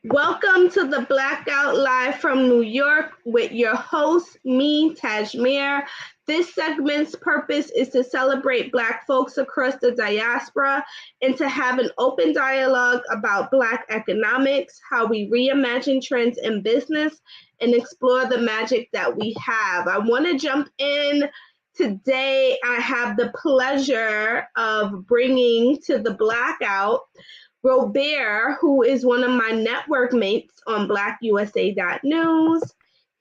Welcome to the Blackout Live from New York with your host, me, Tajmir. This segment's purpose is to celebrate Black folks across the diaspora and to have an open dialogue about Black economics, how we reimagine trends in business, and explore the magic that we have. I want to jump in. Today, I have the pleasure of bringing to the Blackout Robaer, who is one of my network mates on BlackUSA.News.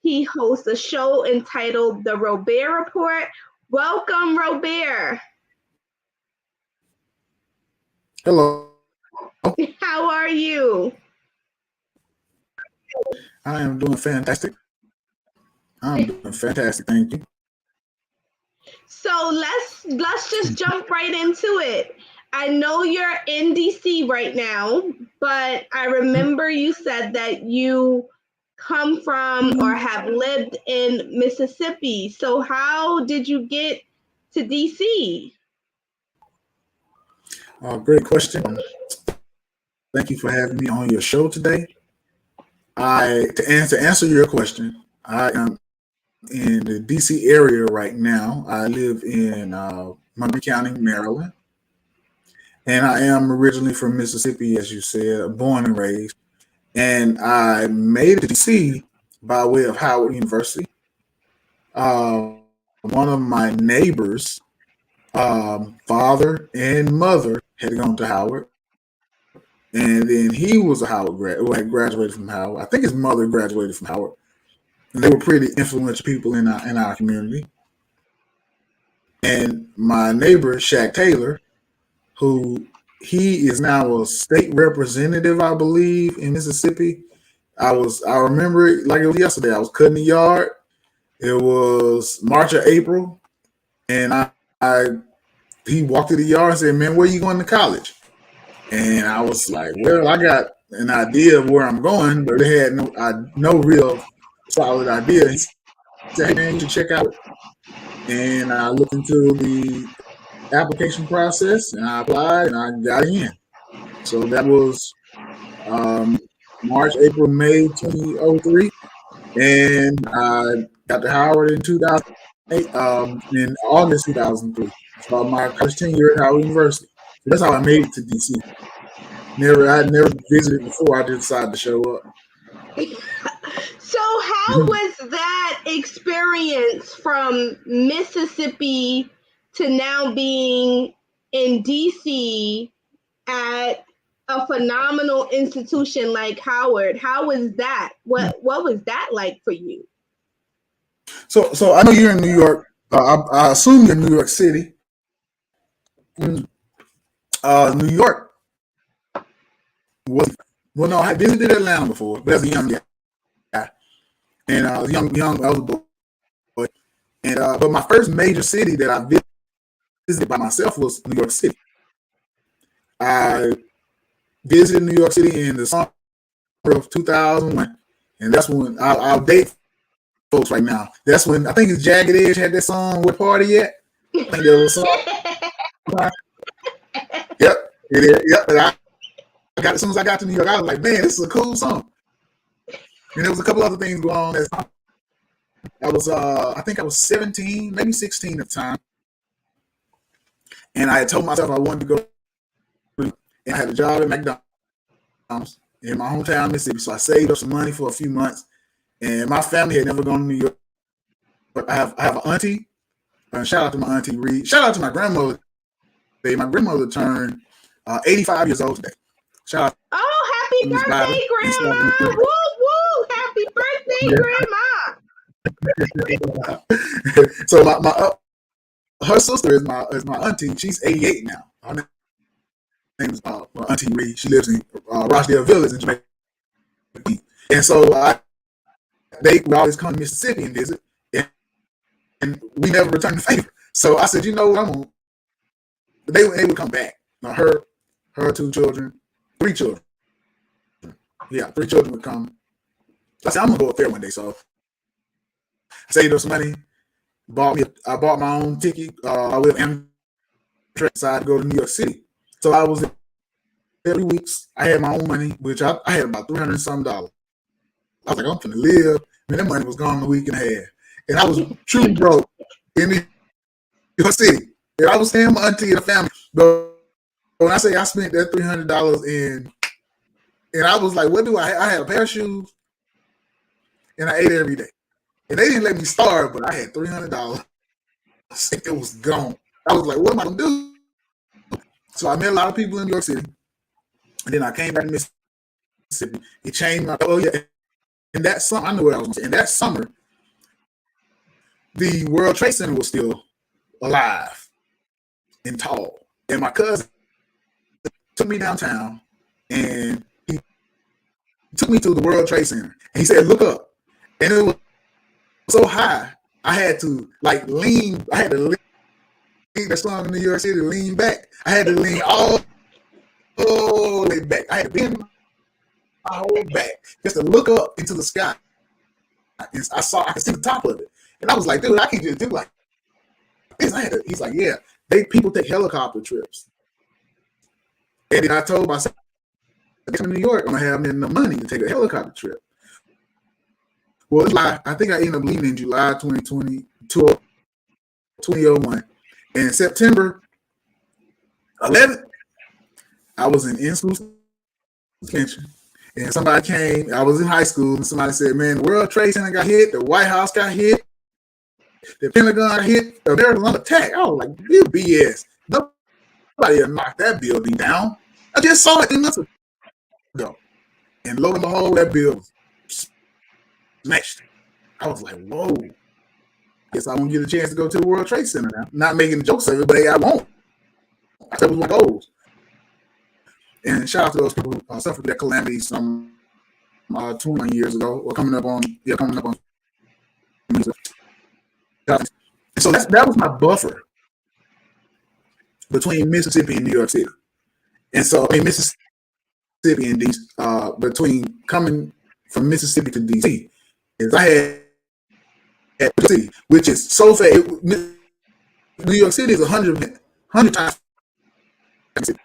He hosts a show entitled The Robaer Report. Welcome, Robaer. Hello. How are you? I am doing fantastic. Thank you. So let's just jump right into it. I know you're in DC right now, but I remember you said that you come from or have lived in Mississippi. So how did you get to DC? Great question. Thank you for having me on your show today. To answer your question, I am in the DC area right now. I live in Montgomery County, Maryland, and I am originally from Mississippi, as you said, born and raised. And I made it to DC by way of Howard University. One of my neighbors, father and mother, had gone to Howard, and then he was a Howard grad, who had graduated from Howard. I think his mother graduated from Howard, and they were pretty influential people in our community. And my neighbor, Shaq Taylor, who he is now a state representative, I believe, in Mississippi. I remember it like it was yesterday. I was cutting the yard. It was March or April, and he walked to the yard and said, "Man, where you going to college?" And I was like, "Well, I got an idea of where I'm going, but they had no real solid idea." He said, "Hey, man, you should check out." And I looked into the application process, and I applied, and I got in. So that was March, April, May 2003, and I got to Howard in 2008, in August 2003. So my college tenure at Howard University. So that's how I made it to DC. I'd never visited before. I just decided to show up. So how was that experience from Mississippi to now being in DC at a phenomenal institution like Howard? How was that? What was that like for you? So I know you're in New York. I assume you're in New York City. New York was no. I visited Atlanta before, but as a young guy, and I was young. I was a boy, and but my first major city that I visited by myself was New York City. I visited New York City in the summer of 2001, and that's when I'll date folks right now. That's when I think it's Jagged Edge had that song "What Party Yet." I think there was a song. Yep, yep. And as soon as I got to New York, I was like, "Man, this is a cool song." And there was a couple other things going on. I think I was 17, maybe 16 at the time, and I had told myself I wanted to go. And I had a job at McDonald's in my hometown, Mississippi. So I saved up some money for a few months, and my family had never gone to New York. But I have an auntie. Shout out to my auntie Reed. Shout out to my grandmother. My grandmother turned 85 years old today. Shout out. Oh, happy birthday, Grandma! Woo woo! Happy birthday, Grandma! So her sister is my auntie. She's 88 now. Her name is Auntie Reed. She lives in Rochdale Village in Jamaica. And so they would always come to Mississippi and visit, and we never returned the favor. So I said, you know what, they would come back. Now her two children, three children. Yeah, three children would come. I said, I'm gonna go up there one day. So I saved up some money. I bought my own ticket. I went Amtrak, decided to go to New York City. So I was every weeks. I had my own money, which I had about $300 some. I was like, I'm finna live. Man, that money was gone in a week and a half. And I was truly broke in New York City. And I was staying with my auntie and the family. But when I say I spent that $300 and I was like, what do I had a pair of shoes and I ate every day. And they didn't let me starve, but I had $300. It was gone. I was like, what am I gonna do? So I met a lot of people in New York City. And then I came back to Mississippi. It changed my And that summer, I knew what I was going to say. And that summer, the World Trade Center was still alive and tall. And my cousin took me downtown and he took me to the World Trade Center. And he said, look up. And it was so high, I had to lean. I had to lean that song in New York City, lean back. I had to lean all the way back. I had to bend my whole back just to look up into the sky. I could see the top of it. And I was like, dude, I can't just do like this. He's like, yeah, people take helicopter trips. And then I told myself, in New York, I'm gonna have enough money to take a helicopter trip. Well, I think I ended up leaving in July 2020, 2001. And in September 11th, I was in school suspension. And somebody came, I was in high school, and somebody said, man, the World Trade Center got hit, the White House got hit, the Pentagon got hit, American under attack. I was like, you BS. Nobody had knocked that building down. I just saw it 3 months ago. And lo and behold, that building smashed. I was like, whoa. Guess I won't get a chance to go to the World Trade Center now. Not making jokes of it, but hey, I won't. That was my goals. And shout out to those people who suffered that calamity some 21 years ago, or coming up on. And so that was my buffer between Mississippi and New York City. And so Mississippi and DC, between coming from Mississippi to DC, is I had city, which is so fast. New York City is 100 times faster,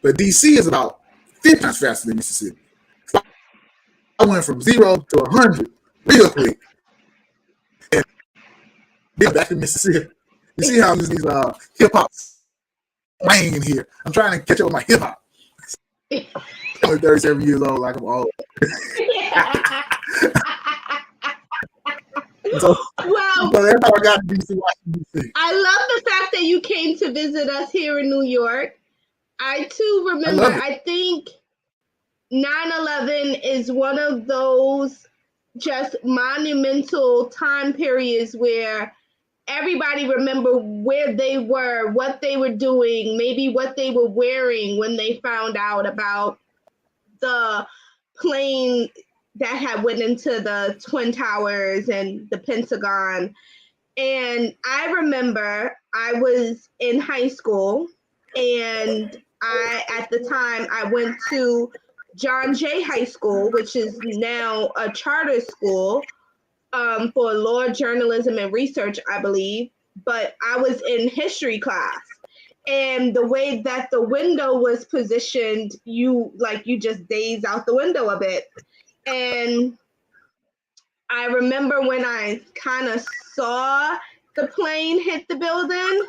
but DC is about 50 times faster than Mississippi. So I went from 0 to 100 real quick, and then back to Mississippi. You see how these hip hop swing in here? I'm trying to catch up with my hip hop. I'm 37 years old, like I'm old. So that's how I got to DC, Washington, DC. I love the fact that you came to visit us here in New York. I too remember, I think 9/11 is one of those just monumental time periods where everybody remember where they were, what they were doing, maybe what they were wearing when they found out about the plane that had went into the Twin Towers and the Pentagon. And I remember I was in high school, and at the time I went to John Jay High School, which is now a charter school for law, journalism, and research, I believe. But I was in history class. And the way that the window was positioned, you just daze out the window a bit. And I remember when I kind of saw the plane hit the building,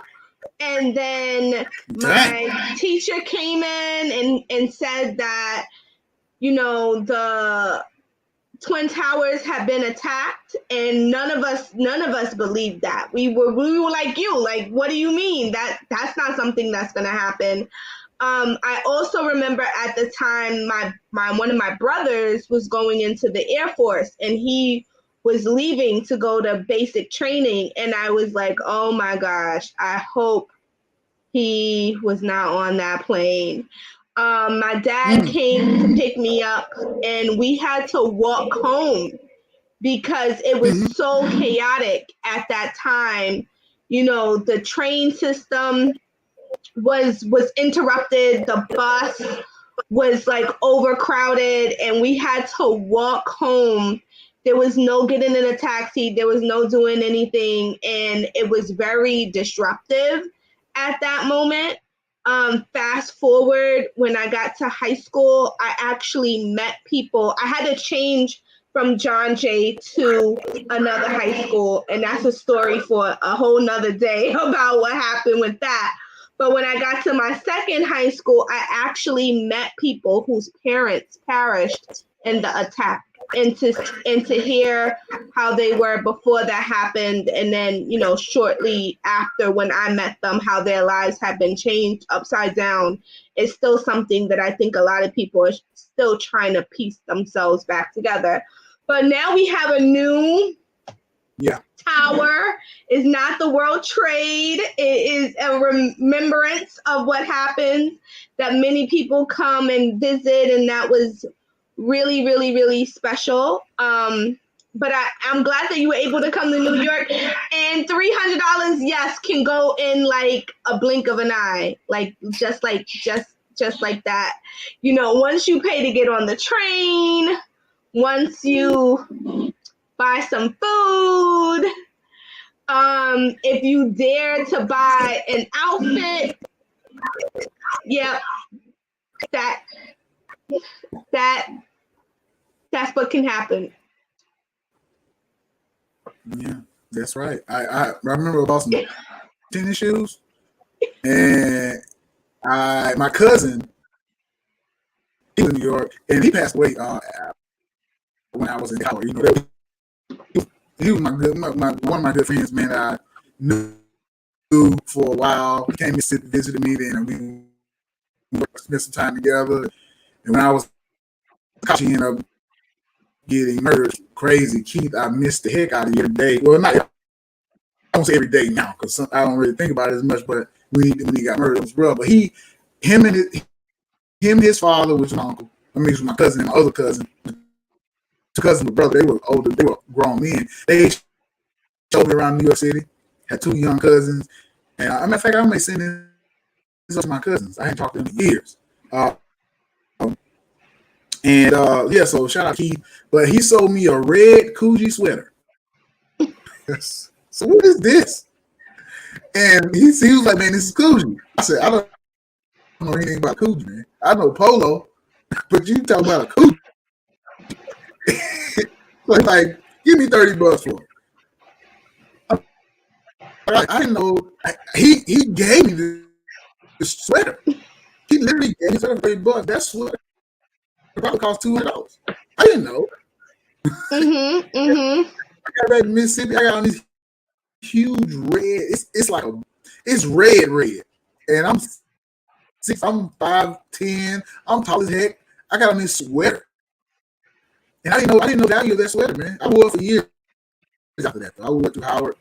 and then my teacher came in and said that, the Twin Towers had been attacked, and none of us believed that. We were like you, like, what do you mean? That's not something that's gonna happen. I also remember at the time one of my brothers was going into the Air Force, and he was leaving to go to basic training, and I was like, oh my gosh, I hope he was not on that plane. My dad came to pick me up, and we had to walk home because it was so chaotic at that time. The train system was interrupted. The bus was overcrowded, and we had to walk home. There was no getting in a taxi. There was no doing anything, and it was very disruptive at that moment. Fast forward, when I got to high school, I actually met people. I had to change from John Jay to another high school, and that's a story for a whole nother day about what happened with that. But when I got to my second high school, I actually met people whose parents perished in the attack, and to hear how they were before that happened, and then shortly after, when I met them, how their lives have been changed upside down, is still something that I think a lot of people are still trying to piece themselves back together. But now we have a new tower. Is not the World Trade. It is a remembrance of what happened, that many people come and visit, and that was really, really, really special. But I'm glad that you were able to come to New York. And $300, yes, can go in like a blink of an eye, like just like that. Once you pay to get on the train, once you buy some food, if you dare to buy an outfit, yep, that's what can happen. Yeah, that's right. I remember I bought some tennis shoes, and my cousin, he was in New York, and he passed away when I was in college. He was one of my good friends, man. I knew for a while. He came to visited me, then we spent some time together. And when I was he ended up getting murdered. Crazy, Keith. I missed the heck out of you every day. Well, not I don't say every day now because I don't really think about it as much. But when he got murdered, it was rough. But him and his father was my uncle. I mean, it was my cousin and my other cousin. Two cousins were brothers. They were older. They were grown men. They showed me around New York City. Had two young cousins. And as a matter of fact, I may send this to my cousins. I hadn't talked to them in years. So shout out Keith. But he sold me a red Coogee sweater. So what is this? And he was like, man, this is Coogee. I said, I don't know anything about Coogee, man. I know Polo, but you talking about a Coogee. So he's like, give me $30 for it. I didn't know. He gave me the sweater. He literally gave me $30. That sweater probably cost $200. I didn't know. I got that in Mississippi. I got on these huge red. It's red, and I'm 5'10". I'm tall as heck. I got on this sweater, and I didn't know the value of that sweater, man. I wore it for years after that. I wore it through Howard.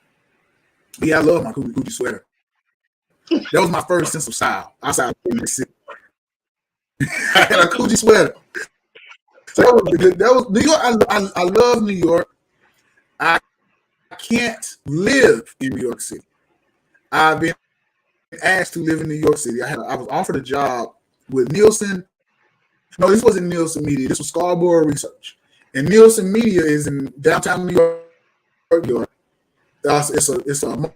Yeah, I love my Coogee sweater. That was my first sense of style outside of Mississippi. I had a Coogee sweater. So that was New York. I love New York. I can't live in New York City. I've been asked to live in New York City. I was offered a job with Nielsen. No, this wasn't Nielsen Media. This was Scarborough Research. And Nielsen Media is in downtown New York. It's a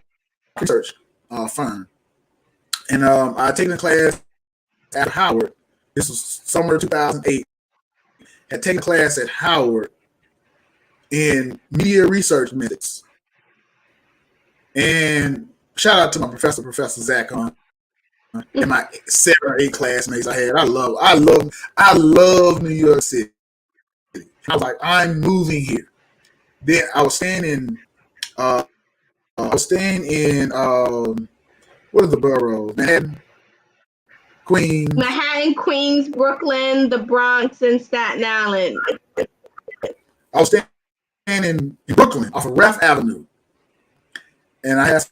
research firm. And I taken a class at Howard. This was summer 2008. Had taken a class at Howard in media research methods. And shout out to my professor, Professor Zach, and my 7 or 8 classmates I had. I love New York City. I was like, I'm moving here. Then I was staying in what are the boroughs? Manhattan, Queens, Brooklyn, the Bronx, and Staten Island. I was staying in Brooklyn off of Raff Avenue. And I had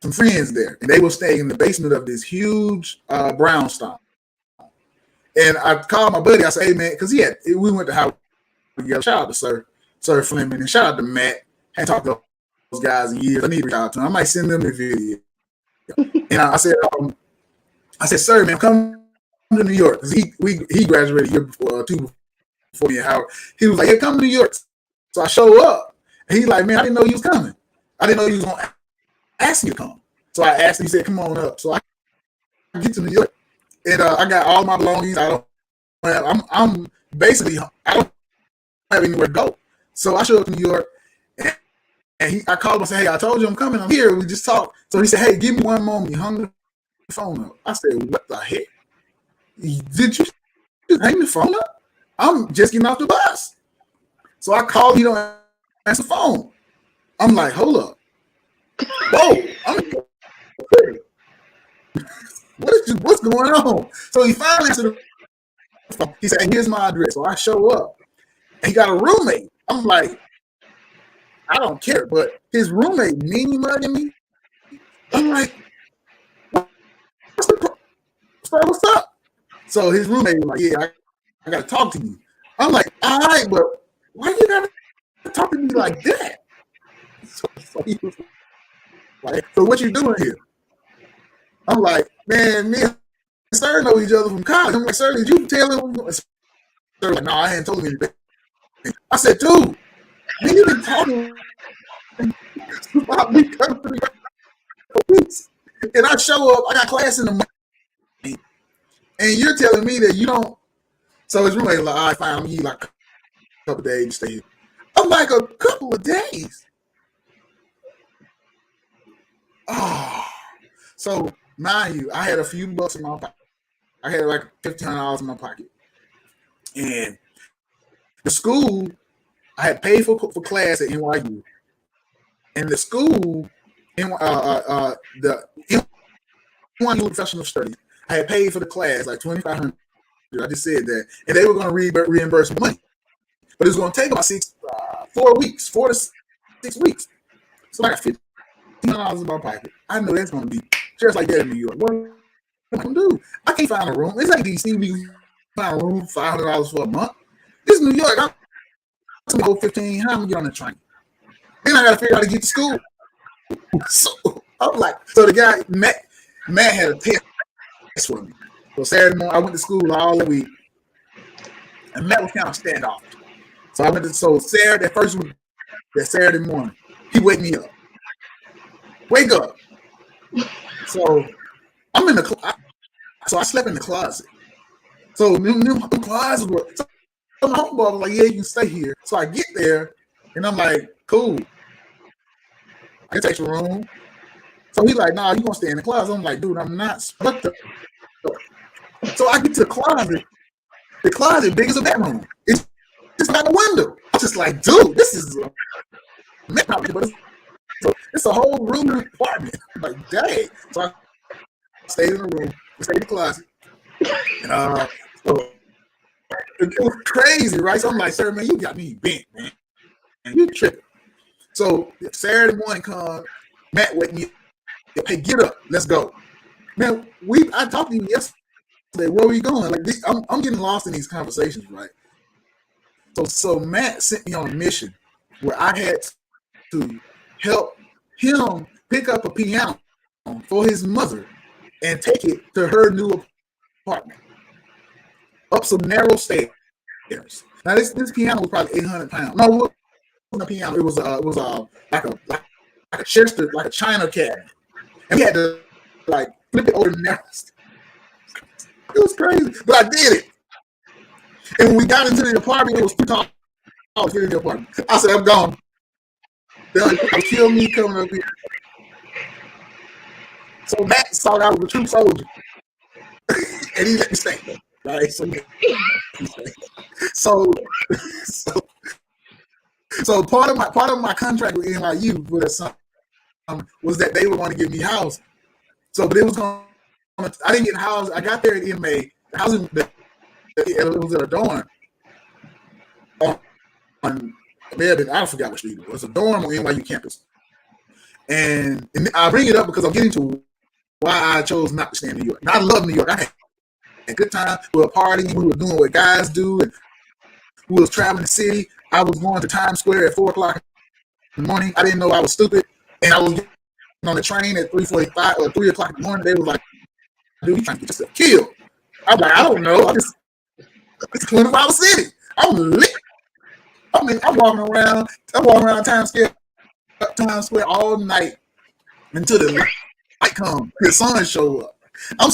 some friends there. And they were staying in the basement of this huge brownstone. And I called my buddy. I said, hey, man, because we went to Howard together. Shout out to Sir Fleming. And shout out to Matt. I hadn't talked to those guys in years. I need to reach out to them. I might send them a video. And I said, sir, man, come to New York. Because he graduated a year before, 2 before me at Howard. He was like, hey, come to New York. So I show up. And he's like, man, I didn't know you was coming. I didn't know you was going to ask me to come. So I asked him, he said, come on up. So I get to New York. And I got all my belongings. I'm basically, I don't have anywhere to go. So I showed up to New York, and I called him and said, hey, I told you I'm coming. I'm here. We just talked. So he said, hey, give me one moment. He hung the phone up. I said, what the heck? Did you just hang the phone up? I'm just getting off the bus. So I called, he don't answer the phone. I'm like, hold up. Whoa, what's going on? So he finally answered the phone. He said, hey, here's my address. So I show up. And he got a roommate. I'm like, I don't care, but his roommate mean mugging me. I'm like, what's up? So his roommate was like, yeah, I gotta talk to you. I'm like, all right, but why you gotta talk to me like that? So he was like, so what you doing here? I'm like, man, me and Sir know each other from college. I'm like, sir, did you tell him? Sir like, no, I hadn't told him anything. I said, dude, man, you been talking about me coming to the police. And I show up, I got class in the morning, and you're telling me that you don't. So his roommate was like, all right, fine, I'm gonna give you like a couple of days to stay here. I'm like, a couple of days. Oh, so mind you, I had a few bucks in my pocket. I had like $1,500 in my pocket, and the school I had paid for class at NYU, and the school, the NYU Professional Studies, I had paid for the class like $2,500. I just said that, and they were going to reimburse me money, but it was going to take about 4 weeks, 4 to 6 weeks. So I got $1,500 in my pocket. I know that's going to be just like that in New York. What am I going to do? I can't find a room. It's like DC. We can find a room $500 for a month. This is New York. I'm going to go 15. How am I going to get on the train? Then I got to figure out how to get to school. So I'm like, so the guy Matt had a test for me. So Saturday morning, I went to school all the week, and Matt was kind of standoffish. So I went to that Saturday morning, he wake me up. Wake up. So I'm in the so I slept in the closet. So the closet were. So my homeboy was like, yeah, you can stay here. So I get there, and I'm like, cool. I can take your room. So he's like, nah, you gonna stay in the closet. I'm like, dude, I'm not. So I get to the closet. The closet big as a bedroom. It's just got a window. I'm just like, dude, this is it's a whole room apartment. I'm like, dang. So I stayed in the room. I stayed in the closet. So it was crazy, right? So I'm like, sir, man, you got me bent, man. And you tripping. So Saturday morning comes, Matt wake me up. Hey, get up. Let's go. Man, I talked to you yesterday. Where are we going? Like this, I'm getting lost in these conversations, right? So Matt sent me on a mission where I had to help him pick up a piano for his mother and take it to her new apartment up some narrow stairs. Now this piano was probably 800 pounds. No, it wasn't a piano. It was like a Chester, like a China cabinet, and we had to like flip it over the narrow stairs. It was crazy, but I did it. And when we got into the apartment, it was too tall to fit in the apartment. I said, I'm gone. They'll kill me coming up here. So Matt saw that I was a true soldier. And he let me stay. Right? So part of my contract with NYU was that they were going to give me housing. So, but it was going. I didn't get housed. I got there at MA. The housing, it was at a dorm. I forgot what street it was. A dorm on NYU campus. And I bring it up because I'm getting to why I chose not to stay in New York. Now, I love New York. I had a good time. We were partying. We were doing what guys do. And we was traveling the city. I was going to Times Square at 4 o'clock in the morning. I didn't know I was stupid. And I was getting on the train at 3:45 or 3 o'clock in the morning. They was like, dude, you trying to get yourself killed. I'm like, I don't know. It's 24-hour city. I'm lit. I mean, I'm walking around Times Square all night until the light comes. The sun show up. I'm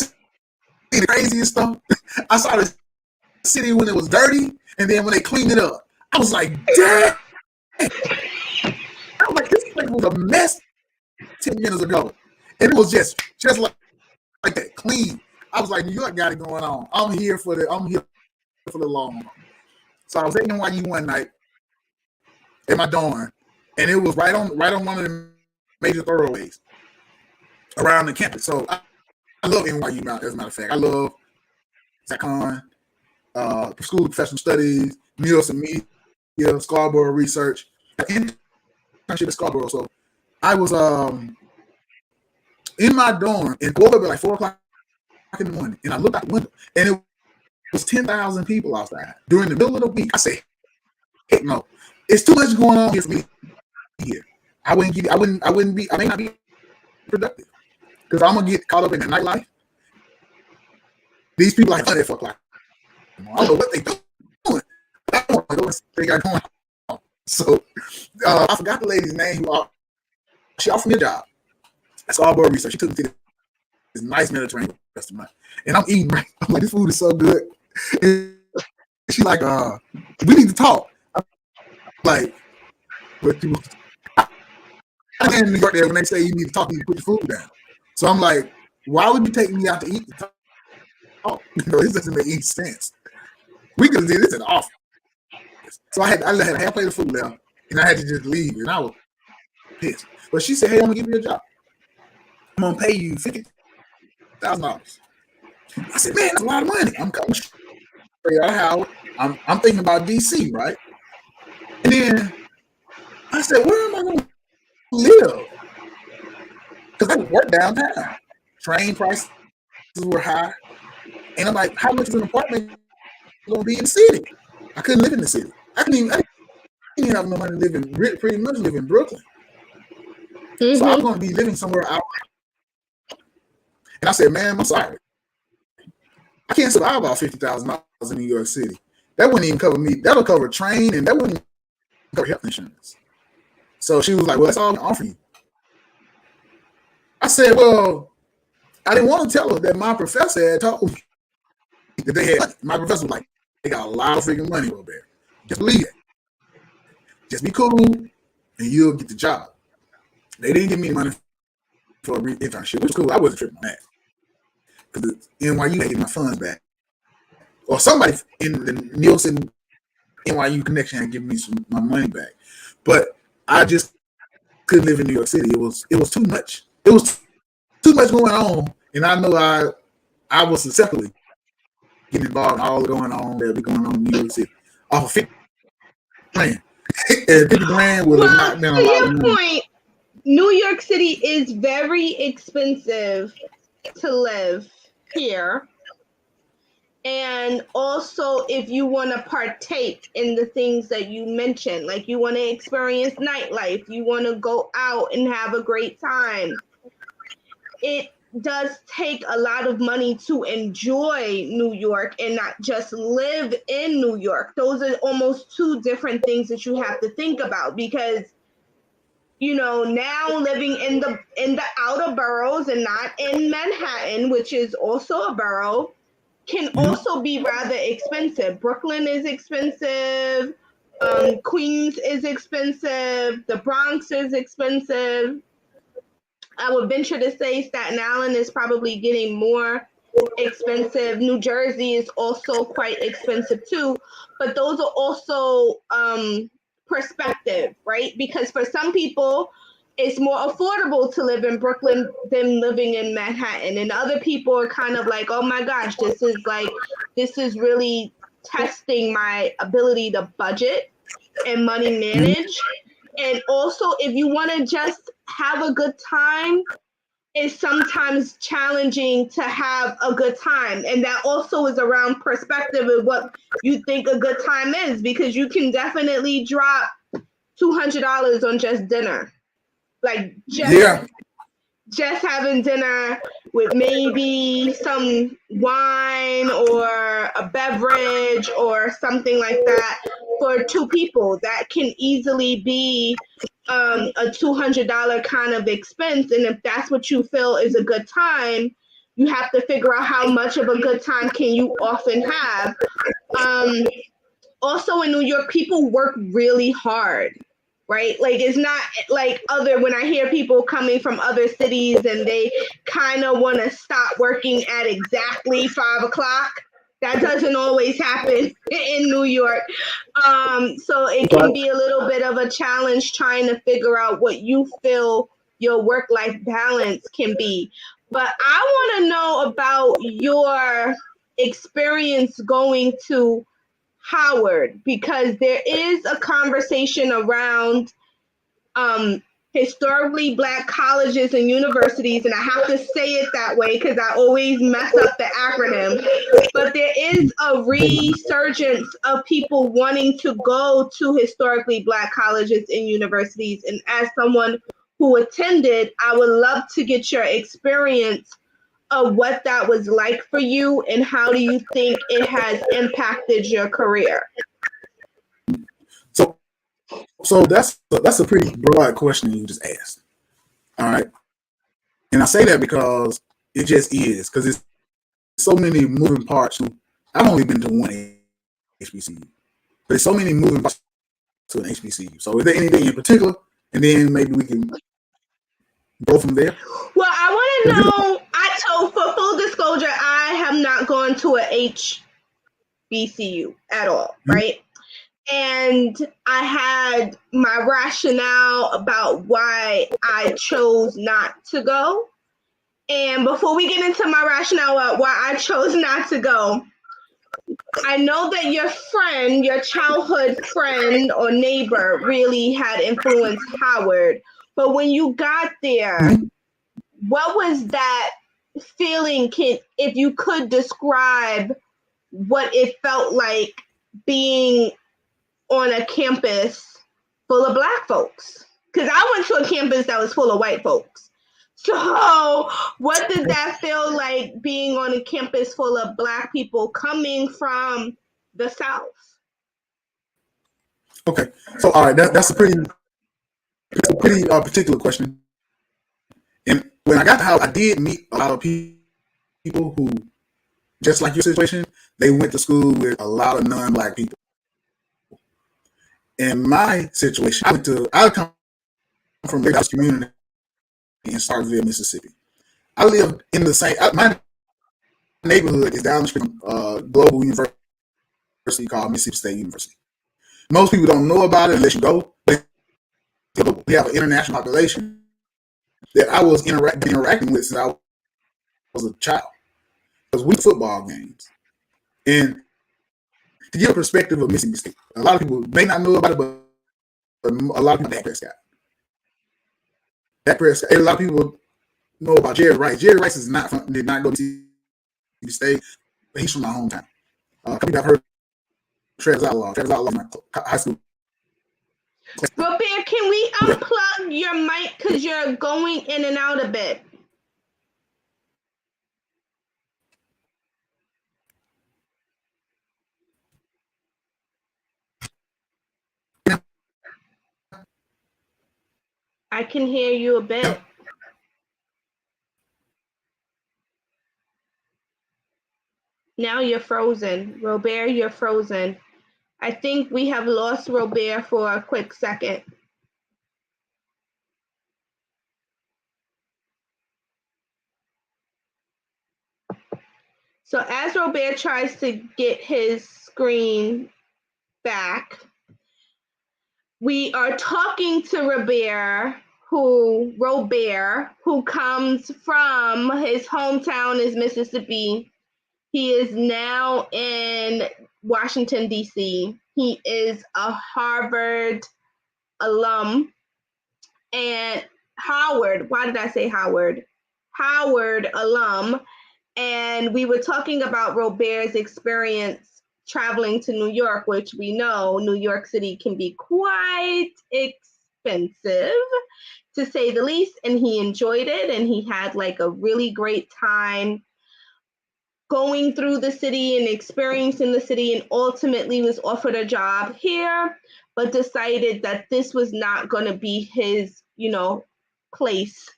the craziest stuff. I saw the city when it was dirty, and then when they cleaned it up, I was like, damn. I was like, this place was a mess 10 minutes ago. And it was just like that, clean. I was like, New York got it going on. I'm here for the long run. So I was at NYU one night in my dorm, and it was right on one of the major thoroughways around the campus. So I love NYU, as a matter of fact. I love Zacon, School of Professional Studies, Nielsen Media, Scarborough Research, internship at Scarborough. So I was in my dorm and woke up at like 4 o'clock in the morning, and I looked out the window, and it was 10,000 people outside during the middle of the week. I said, heck no, it's too much going on here for me here. I may not be productive because I'm gonna get caught up in the nightlife. These people like, oh, they fuck like, I don't know what they doing. I don't know what they got going on. So I forgot the lady's name. She offered me a job at Scarborough Research. She took me to this nice Mediterranean restaurant, and I'm eating. Right, I'm like, this food is so good. And she's like, we need to talk. I'm like, what you? I'm in New York there when they say you need to talk, you need to put your food down. So I'm like, why would you take me out to eat? To talk? This doesn't make any sense. We could have did this in the office. So I had a half plate of food left, and I had to just leave, and I was pissed. But she said, hey, I'm gonna give you a job. I'm gonna pay you $50,000. I said, man, that's a lot of money. I'm coming straight out of Howard. I'm thinking about DC, right? And then I said, where am I gonna live? Because I work downtown. Train prices were high. And I'm like, how much is an apartment gonna be in the city? I couldn't live in the city. I didn't even have no money to pretty much live in Brooklyn. Mm-hmm. So I was gonna be living somewhere out. And I said, man, I'm sorry. I can't survive off $50,000 in New York City. That wouldn't even cover me. That'll cover train, and that wouldn't even cover health insurance. So she was like, well, that's all I can offer you. I said, well, I didn't want to tell her that my professor had told me that they had money. My professor was like, they got a lot of freaking money over there. Just believe it. Just be cool, and you'll get the job. They didn't give me money for a internship, which was cool. I wasn't tripping on that. Because NYU had to get my funds back. Or somebody in the Nielsen NYU connection had given me my money back. But I just couldn't live in New York City. It was too much. It was too much going on. And I know I was successfully getting involved in all the going on that be going on in New York City. Off of 50 grand. And 50 grand would have not been a lot of money. Point, New York City is very expensive to live here. And also, if you want to partake in the things that you mentioned, like you want to experience nightlife, you want to go out and have a great time, it does take a lot of money to enjoy New York and not just live in New York. Those are almost two different things that you have to think about because, you know, now living in the outer boroughs and not in Manhattan, which is also a borough, can also be rather expensive. Brooklyn is expensive. Queens is expensive. The Bronx is expensive. I would venture to say Staten Island is probably getting more expensive. New Jersey is also quite expensive too. But those are also perspective, right? Because for some people, it's more affordable to live in Brooklyn than living in Manhattan. And other people are kind of like, oh my gosh, this is really testing my ability to budget and money manage. And also, if you want to just have a good time, it's sometimes challenging to have a good time. And that also is around perspective of what you think a good time is, because you can definitely drop $200 on just dinner. Like just having dinner with maybe some wine or a beverage or something like that for two people. That can easily be a $200 kind of expense. And if that's what you feel is a good time, you have to figure out how much of a good time can you often have. Also in New York, people work really hard, right? Like it's not like when I hear people coming from other cities and they kind of want to stop working at exactly 5 o'clock. That doesn't always happen in New York. So it can be a little bit of a challenge trying to figure out what you feel your work-life balance can be. But I want to know about your experience going to Howard, because there is a conversation around historically Black colleges and universities, and I have to say it that way because I always mess up the acronym. But there is a resurgence of people wanting to go to historically Black colleges and universities. And as someone who attended, I would love to get your experience of what that was like for you, and how do you think it has impacted your career? So, that's a pretty broad question you just asked. All right, and I say that because it just is, because it's so many moving parts. I've only been to one HBCU, but there's so many moving parts to an HBCU. So, is there anything in particular? And then maybe we can go from there. Well, I want to know. For full disclosure, I have not gone to a HBCU at all, right? And I had my rationale about why I chose not to go. And before we get into my rationale about why I chose not to go, I know that your friend, your childhood friend or neighbor, really had influenced Howard. But when you got there, what was that feeling? If you could describe what it felt like being on a campus full of Black folks, because I went to a campus that was full of white folks. So what did that feel like, being on a campus full of Black people coming from the South? Okay, so all right, that's a pretty particular question. And when I got to Howard, I did meet a lot of people who, just like your situation, they went to school with a lot of non-Black people. In my situation, I come from a Dallas community in Starkville, Mississippi. I live in the same. My neighborhood is down the street from Global University called Mississippi State University. Most people don't know about it unless you go. But we have an international population that I was interacting with since I was a child. Because we football games. And to give a perspective of Mississippi State, a lot of people may not know about it, but a lot of people Dak Prescott. Dak Prescott. A lot of people know about Jerry Rice. Jerry Rice did not go to Mississippi State, but he's from my hometown. I've heard Travis Outlaw. Travis Outlaw, my high school. Robaer, can we unplug your mic because you're going in and out a bit? I can hear you a bit. Now you're frozen. Robaer, you're frozen. I think we have lost Robaer for a quick second. So as Robaer tries to get his screen back, we are talking to Robaer, who comes from, his hometown is Mississippi. He is now in Washington, D.C. He is a Harvard alum. And Howard, why did I say Howard? Howard alum. And we were talking about Robaer's experience traveling to New York, which we know New York City can be quite expensive, to say the least. And he enjoyed it, and he had like a really great time going through the city and experiencing the city, and ultimately was offered a job here, but decided that this was not going to be his, place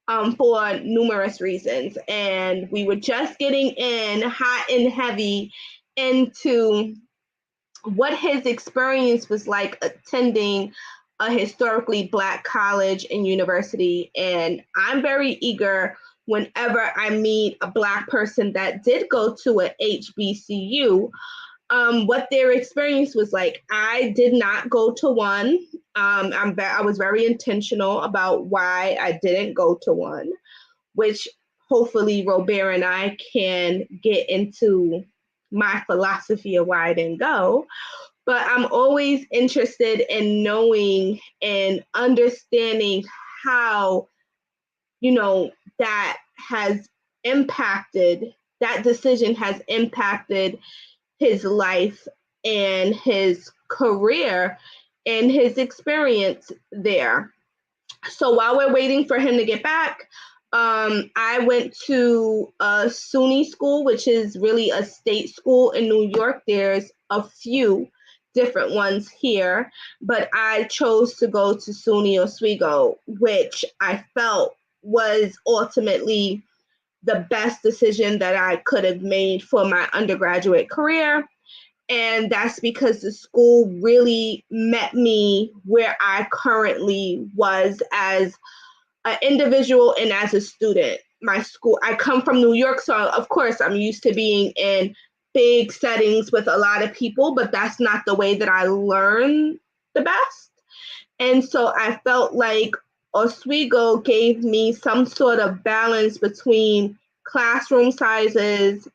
for numerous reasons. And we were just getting in hot and heavy into what his experience was like attending a historically Black college and university. And I'm very eager whenever I meet a Black person that did go to a HBCU, what their experience was like. I did not go to one. I was very intentional about why I didn't go to one, which hopefully Robaer and I can get into my philosophy of why I didn't go. But I'm always interested in knowing and understanding how, that has impacted, that decision has impacted his life and his career and his experience there. So while we're waiting for him to get back, I went to a SUNY school, which is really a state school in New York. There's a few different ones here, but I chose to go to SUNY Oswego, which I felt was ultimately the best decision that I could have made for my undergraduate career. And that's because the school really met me where I currently was as an individual and as a student. My school, I come from New York, so of course I'm used to being in big settings with a lot of people, but that's not the way that I learn the best. And so I felt like Oswego gave me some sort of balance between classroom sizes,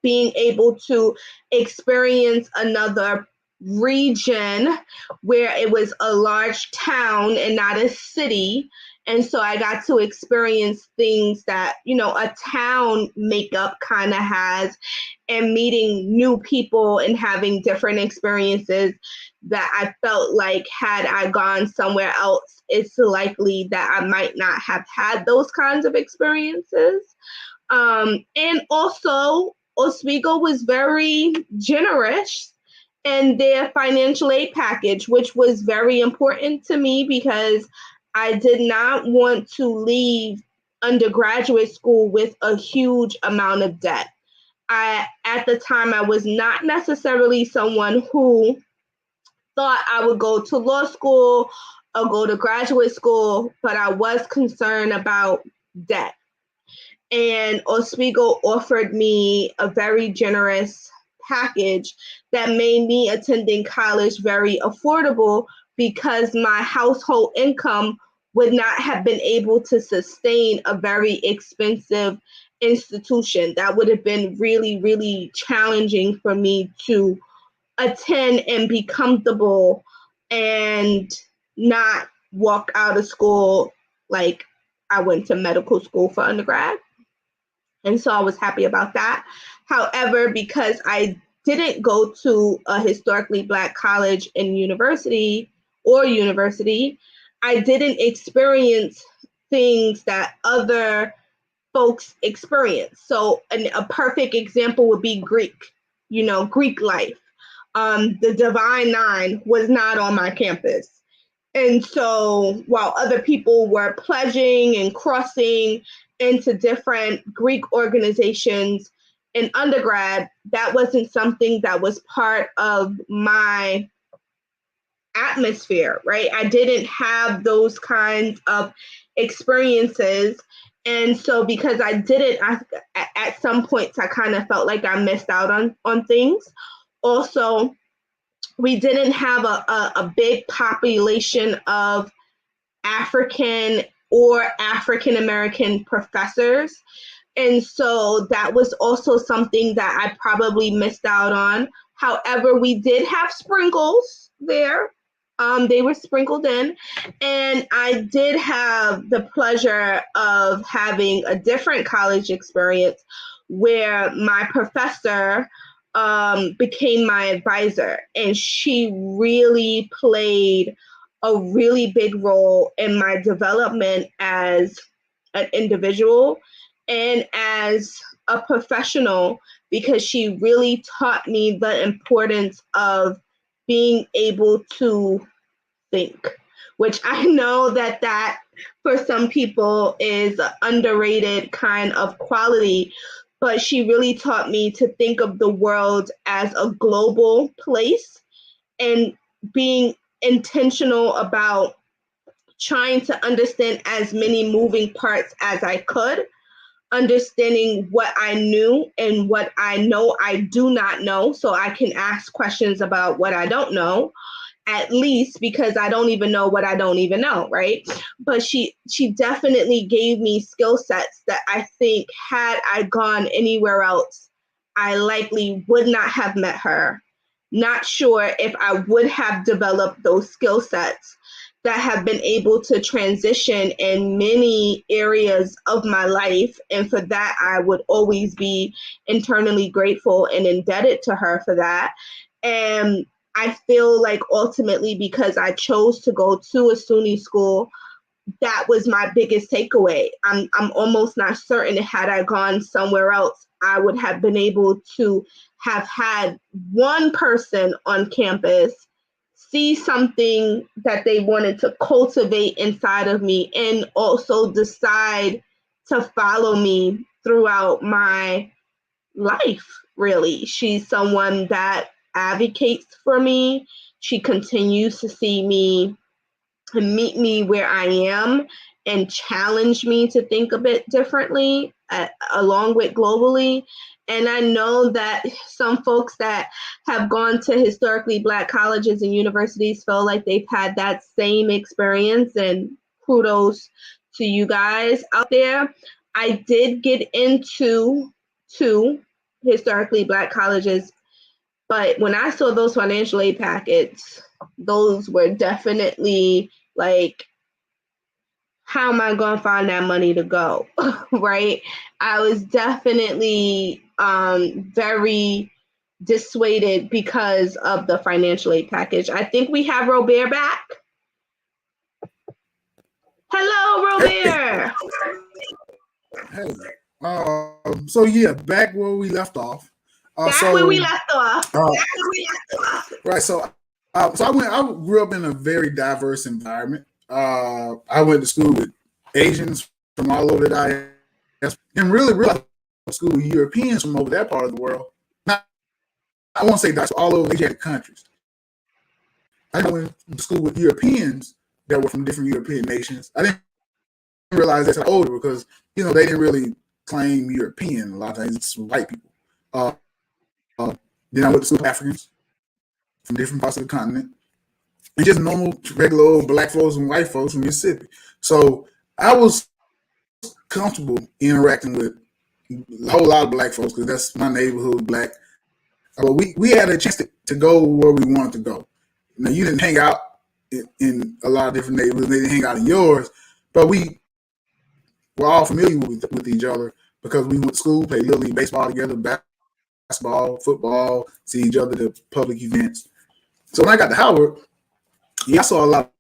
being able to experience another region where it was a large town and not a city. And so I got to experience things that, a town makeup kind of has, and meeting new people and having different experiences that I felt like had I gone somewhere else, it's likely that I might not have had those kinds of experiences. And also, Oswego was very generous in their financial aid package, which was very important to me because I did not want to leave undergraduate school with a huge amount of debt. At the time, I was not necessarily someone who thought I would go to law school or go to graduate school, but I was concerned about debt. And Oswego offered me a very generous package that made me attending college very affordable because my household income would not have been able to sustain a very expensive institution. That would have been really, really challenging for me to attend and be comfortable and not walk out of school like I went to medical school for undergrad. And so I was happy about that. However, because I didn't go to a historically Black college and university, I didn't experience things that other folks experience. So a perfect example would be Greek, Greek life. The Divine Nine was not on my campus. And so while other people were pledging and crossing into different Greek organizations in undergrad, that wasn't something that was part of my atmosphere, right? I didn't have those kinds of experiences. And so because I didn't, at some points, I kind of felt like I missed out on things. Also, we didn't have a big population of African or African American professors. And so that was also something that I probably missed out on. However, we did have sprinkles there. They were sprinkled in. And I did have the pleasure of having a different college experience where my professor became my advisor, and she really played a really big role in my development as an individual and as a professional, because she really taught me the importance of being able to think, which I know that for some people is an underrated kind of quality, but she really taught me to think of the world as a global place and being intentional about trying to understand as many moving parts as I could, understanding what I knew and what I know I do not know, so I can ask questions about what I don't know, at least, because I don't even know what I don't even know, right? But she definitely gave me skill sets that I think had I gone anywhere else, I likely would not have met her. Not sure if I would have developed those skill sets that have been able to transition in many areas of my life. And for that, I would always be internally grateful and indebted to her for that. And I feel like ultimately, because I chose to go to a SUNY school, that was my biggest takeaway. I'm almost not certain had I gone somewhere else, I would have been able to have had one person on campus see something that they wanted to cultivate inside of me and also decide to follow me throughout my life, really. She's someone that advocates for me. She continues to see me and meet me where I am and challenge me to think a bit differently, along with globally. And I know that some folks that have gone to historically Black colleges and universities feel like they've had that same experience, and kudos to you guys out there. I did get into two historically Black colleges, but when I saw those financial aid packets, those were definitely like, how am I going to find that money to go? Right? I was definitely very dissuaded because of the financial aid package. I think we have Robaer back. Hello, Robaer. Hey, so yeah, back where we left off. Back where we left off. Right. I grew up in a very diverse environment. I went to school with Asians from all over the diaspora, and really school with Europeans from over that part of the world. Not, I won't say diaspora, all over Asiatic countries. I went to school with Europeans that were from different European nations. I didn't realize that's older because they didn't really claim European. A lot of times it's white people. Then I went to school with Africans from different parts of the continent, and just normal, regular old Black folks and white folks from Mississippi. So I was comfortable interacting with a whole lot of Black folks because that's my neighborhood, Black. But we had a chance to go where we wanted to go. Now, you didn't hang out in a lot of different neighborhoods. They didn't hang out in yours, but we were all familiar with each other because we went to school, played little league baseball together, basketball, football, see each other at public events. So when I got to Howard, I saw a lot of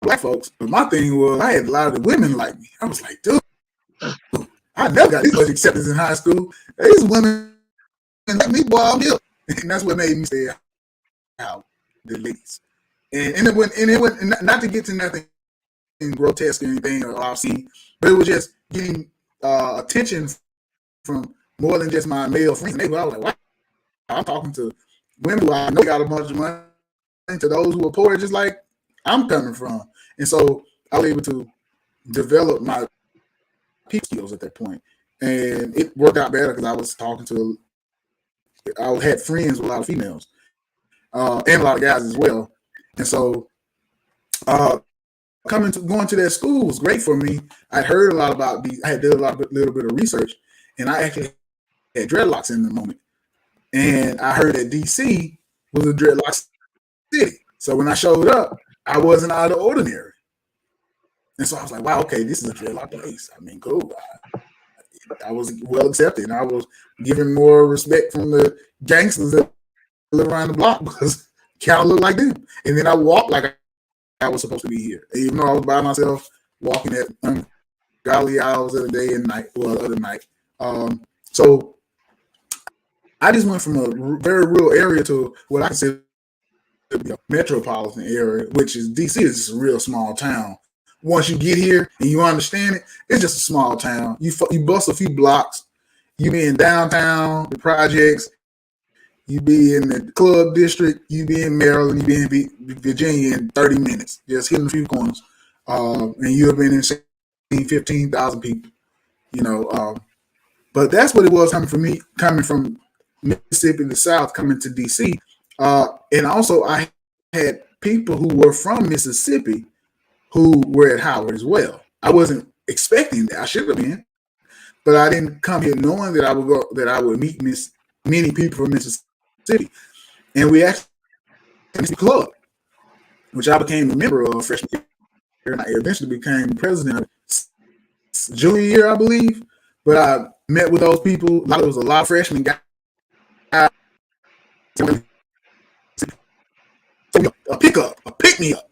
Black folks, but my thing was I had a lot of the women like me. I was like, dude, I never got this much acceptance in high school. These women like me, boy, I'm here. And that's what made me stay out, the ladies. And it went, not to get to nothing grotesque or anything or obscene, but it was just getting attention from more than just my male friends. I was like, wow, I'm talking to women who I know got a bunch of money, to those who are poor, just like I'm coming from. And so I was able to develop my people skills at that point. And it worked out better because I was talking to, I had friends with a lot of females and a lot of guys as well. And so going to that school was great for me. I heard a lot about these. I had did little bit of research, and I actually had dreadlocks in the moment. And I heard that DC was a dreadlock city. So when I showed up, I wasn't out of the ordinary. And so I was like, wow, okay, this is a dreadlock place. I mean, cool. I was well accepted, and I was given more respect from the gangsters that live around the block because kind of look like them. And then I walked like I was supposed to be here, even though I was by myself, walking at ungodly hours of the day and night, or the other night. So I just went from a very rural area to what I consider to be a metropolitan area, which is DC is just a real small town. once you get here and you understand it, it's just a small town. You bust a few blocks, you be in downtown, the projects, you be in the club district, you be in Maryland, you be in Virginia in 30 minutes, just hitting a few corners. And you have been in 15,000 people, you know. But that's what it was coming from me, coming from Mississippi to the South, coming to DC. And also, I had people who were from Mississippi who were at Howard as well. I wasn't expecting that. I should have been, but I didn't come here knowing that I would meet many people from Mississippi. And we actually had a club, which I became a member of freshman year, and I eventually became president of junior year, I believe. But I met with those people. There was a lot of freshmen guys. A pick me up.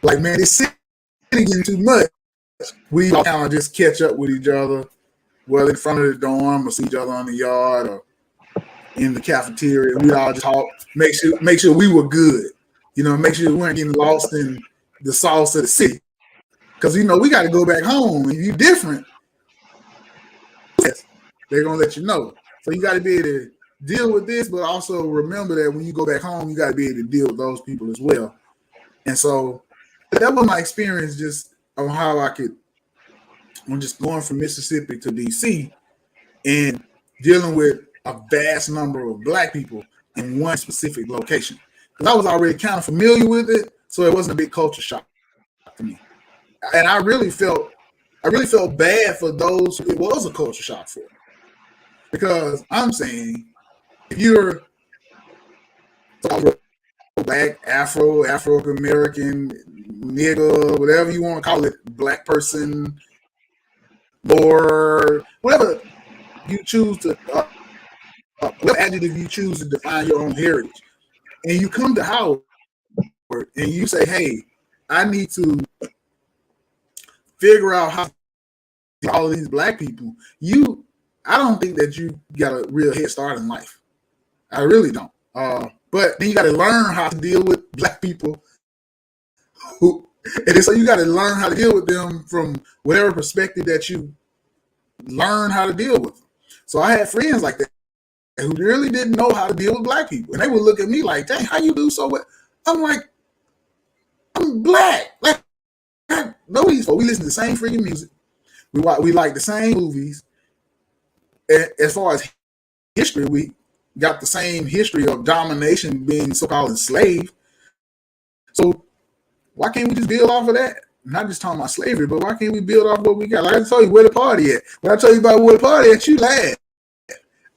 Like, man, this city getting too much. We all kind of just catch up with each other, well, in front of the dorm, or see each other on the yard, or in the cafeteria. We all just talk, make sure we were good. You know, make sure we weren't getting lost in the sauce of the city. Because, you know, we got to go back home. And if you're different, they're going to let you know. So you got to be able to deal with this, but also remember that when you go back home, you got to be able to deal with those people as well. And so that was my experience just on how I'm just going from Mississippi to DC and dealing with a vast number of Black people in one specific location. Because I was already kind of familiar with it, so it wasn't a big culture shock to me. And I really felt bad for those who it was a culture shock for. Because I'm saying, if you're Black, Afro-American, nigga, whatever you want to call it, Black person, or whatever you choose to, what adjective you choose to define your own heritage, and you come to Howard and you say, hey, I need to figure out how all of these Black people, I don't think that you got a real head start in life. I really don't. But then you got to learn how to deal with Black people and so you got to learn how to deal with them from whatever perspective that you learn how to deal with them. So I had friends like that who really didn't know how to deal with Black people. And they would look at me like, dang, how you do so well? I'm like, I'm Black. Like, I know these folks. We listen to the same freaking music. We like the same movies. And as far as history, we got the same history of domination, being so-called enslaved. So why can't we just build off of that? Not just talking about slavery, but why can't we build off what we got? Like I told you, where the party at? When I tell you about where the party at, you laugh.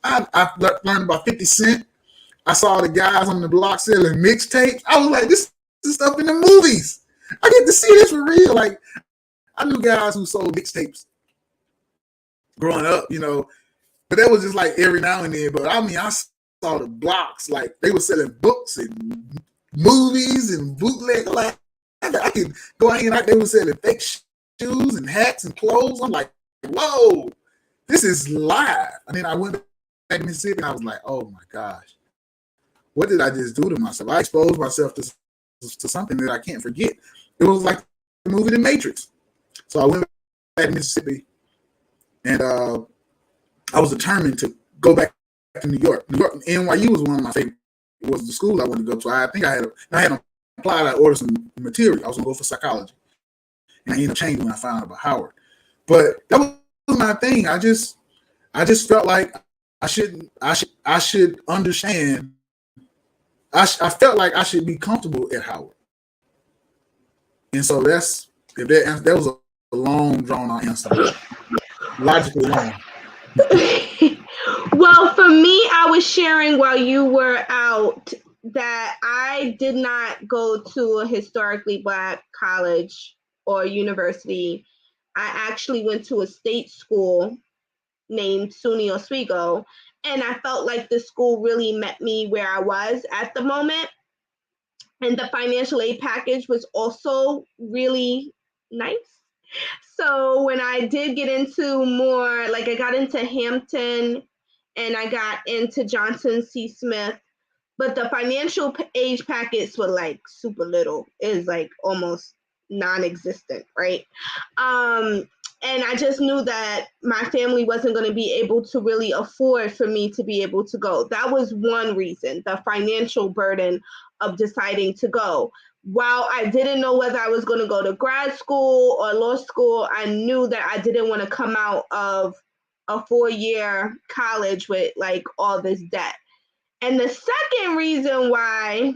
I learned about 50 Cent. I saw the guys on the block selling mixtapes. I was like, this is stuff in the movies. I get to see this for real. Like, I knew guys who sold mixtapes growing up, you know, but that was just like every now and then. But I mean, I saw the blocks, like they were selling books and movies and bootleg. Like, I could go out and they were selling fake shoes and hats and clothes. I'm like, whoa, this is live. And then I went back to Mississippi and I was like, oh my gosh, what did I just do to myself? I exposed myself to something that I can't forget. It was like the movie The Matrix. So I went back to Mississippi and I was determined to go back to New York. NYU was one of my favorite. It was the school I wanted to go to. I think I had applied. I ordered some material. I was gonna go for psychology, and I ended up changing when I found out about Howard. But that was my thing. I just felt like I should understand. I felt like I should be comfortable at Howard, and so that was a long drawn out answer, logically long. Well, for me, I was sharing while you were out that I did not go to a historically Black college or university. I actually went to a state school named SUNY Oswego, and I felt like the school really met me where I was at the moment. And the financial aid package was also really nice. So when I did get into more, like I got into Hampton and I got into Johnson C. Smith, but the financial aid packets were like super little. It was like almost non-existent, right? And I just knew that my family wasn't going to be able to really afford for me to be able to go. That was one reason, the financial burden of deciding to go. While I didn't know whether I was going to go to grad school or law school, I knew that I didn't want to come out of a 4-year college with like all this debt. And the second reason why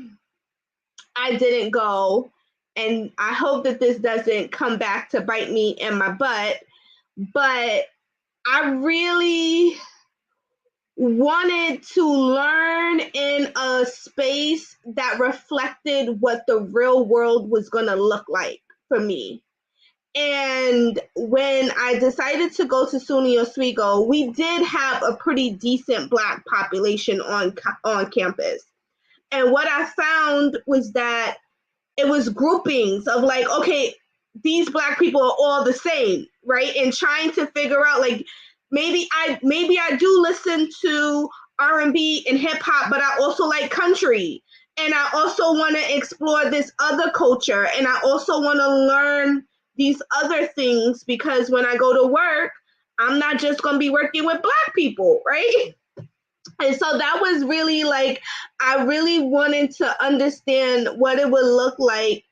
I didn't go, and I hope that this doesn't come back to bite me in my butt, but I really wanted to learn in a space that reflected what the real world was going to look like for me. And when I decided to go to SUNY Oswego, we did have a pretty decent Black population on campus. And what I found was that it was groupings of like, okay, these Black people are all the same, right? And trying to figure out like, maybe I do listen to R&B and hip hop, but I also like country. And I also want to explore this other culture. And I also want to learn these other things, because when I go to work, I'm not just going to be working with Black people, right? And so that was really like, I really wanted to understand what it would look like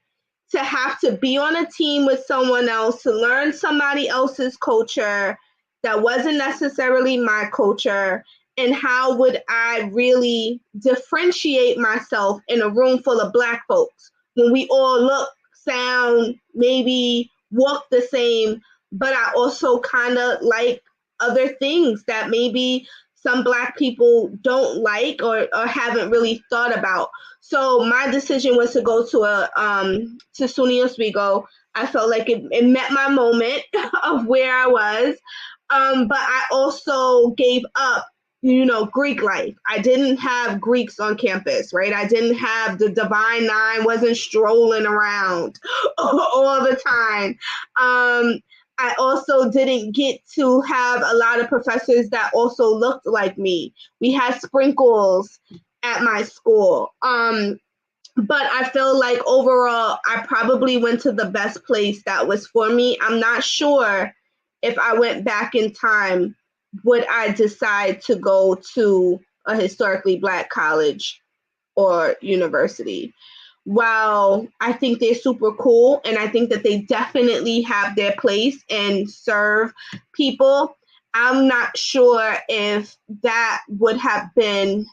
to have to be on a team with someone else, to learn somebody else's culture that wasn't necessarily my culture, and how would I really differentiate myself in a room full of Black folks when we all look, sound, maybe walk the same, but I also kind of like other things that maybe some Black people don't like or haven't really thought about. So my decision was to go to SUNY Oswego. I felt like it met my moment of where I was, but I also gave up, Greek life. I didn't have Greeks on campus, right? I didn't have the Divine Nine, wasn't strolling around all the time. I also didn't get to have a lot of professors that also looked like me. We had sprinkles at my school. But I feel like overall, I probably went to the best place that was for me. I'm not sure if I went back in time, would I decide to go to a historically Black college or university. While I think they're super cool and I think that they definitely have their place and serve people, I'm not sure if that would have been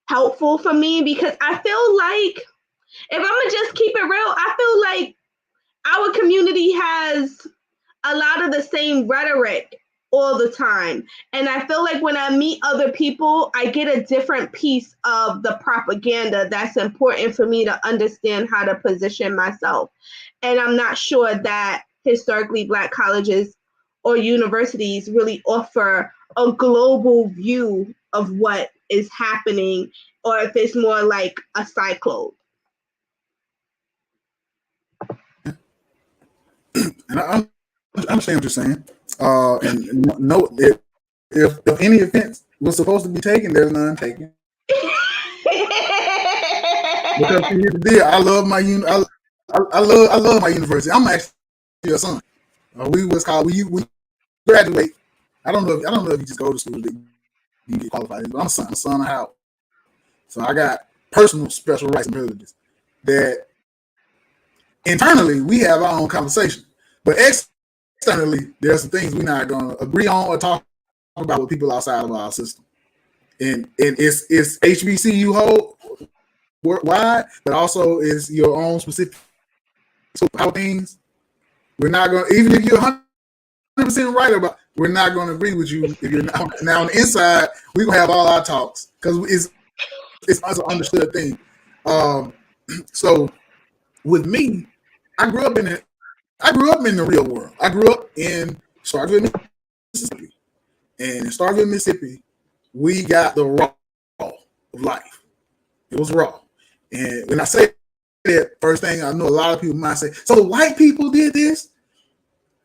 helpful for me, because I feel like, if I'm gonna just keep it real, I feel like our community has a lot of the same rhetoric all the time. And I feel like when I meet other people, I get a different piece of the propaganda that's important for me to understand how to position myself. And I'm not sure that historically Black colleges or universities really offer a global view of what is happening, or if it's more like a cyclone. And I understand what you're saying. And no, if any offense was supposed to be taken, there's none taken. Because here's the deal, I love my I love my university. I'm actually a son. We was called we graduate. I don't know if you just go to school to you get qualified, but I'm a son of Howard. So I got personal special rights and privileges that internally we have our own conversation, but externally there's some things we're not going to agree on or talk about with people outside of our system. And it's HBCU whole worldwide, but also is your own specific things. We're not going to, even if you're 100% right about, we're not going to agree with you if you're not. Now on the inside, we're going to have all our talks because it's an understood thing. So with me, I grew up in the real world. I grew up in Starkville, Mississippi. And in Starkville, Mississippi, we got the raw of life. It was raw. And when I say that, first thing I know a lot of people might say, so white people did this?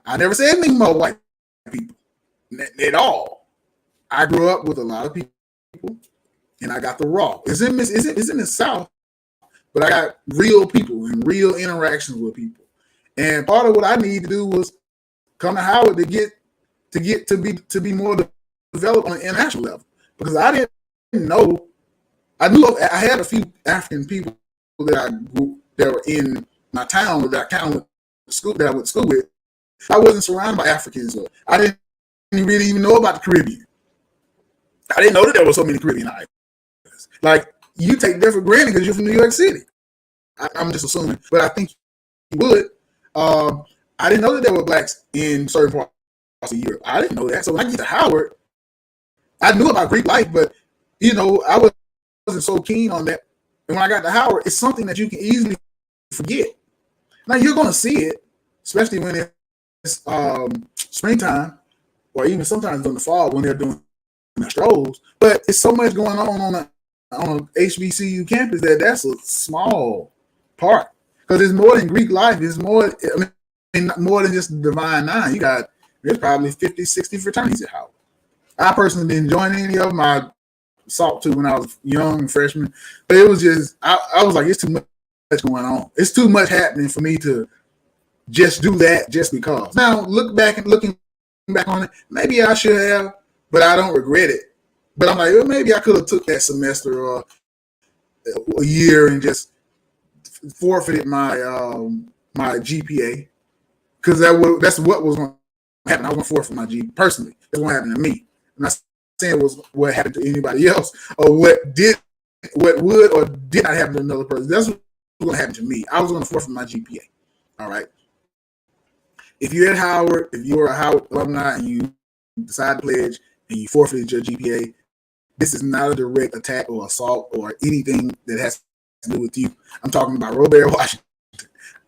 I never said anything about white people at all. I grew up with a lot of people, and I got the raw. It's in the South, but I got real people and real interactions with people. And part of what I need to do was come to Howard to be more developed on an international level, because I didn't know. I had a few African people that were in my town that I went to school with. I wasn't surrounded by Africans. Or I didn't really even know about the Caribbean. I didn't know that there were so many Caribbean islands. Like, you take that for granted because you're from New York City. I'm just assuming, but I think you would. I didn't know that there were blacks in certain parts of Europe. I didn't know that. So when I get to Howard, I knew about Greek life, but I wasn't so keen on that. And when I got to Howard, it's something that you can easily forget. Now you're going to see it, especially when it's springtime, or even sometimes in the fall when they're doing their strolls. But it's so much going on a HBCU campus that's a small part, because it's more than Greek life. It's more, more than just the Divine Nine. There's probably 50, 60 fraternities at Howard. I personally didn't join any of them. I sought to when I was young, freshman, but it was just I was like, it's too much going on. It's too much happening for me to just do that just because. Now looking back on it, maybe I should have, but I don't regret it. But I'm like, well, maybe I could have took that semester or a year and just forfeited my my GPA, because that's what was going to happen. I was going to forfeit my GPA personally. That's what happened to me. I'm not saying it was what happened to anybody else, or what would or did not happen to another person. That's what was going to happen to me. I was going to forfeit my GPA. All right. If you're at Howard, if you are a Howard alumni and you decide to pledge and you forfeited your GPA, this is not a direct attack or assault or anything that has to do with you. I'm talking about Robaer, Washington.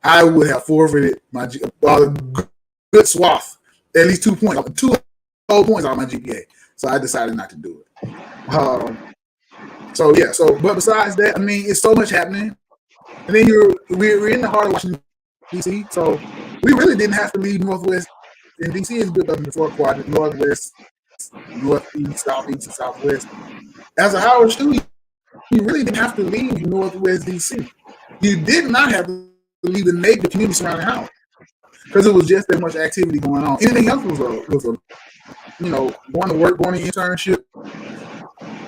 I would have forfeited my good swath, at least 2 points, 2 whole points on my GPA. So I decided not to do it. But besides that, it's so much happening. And then we're in the heart of Washington, D.C., so we really didn't have to leave Northwest. And D.C. is built up in the 4 quadrants: Northwest, Northeast, Southeast, and Southwest. As a Howard student, you really didn't have to leave Northwest D.C. You did not have to leave the neighborhood community surrounding Howard, because it was just that much activity going on. Anything else was going to work, going to internship,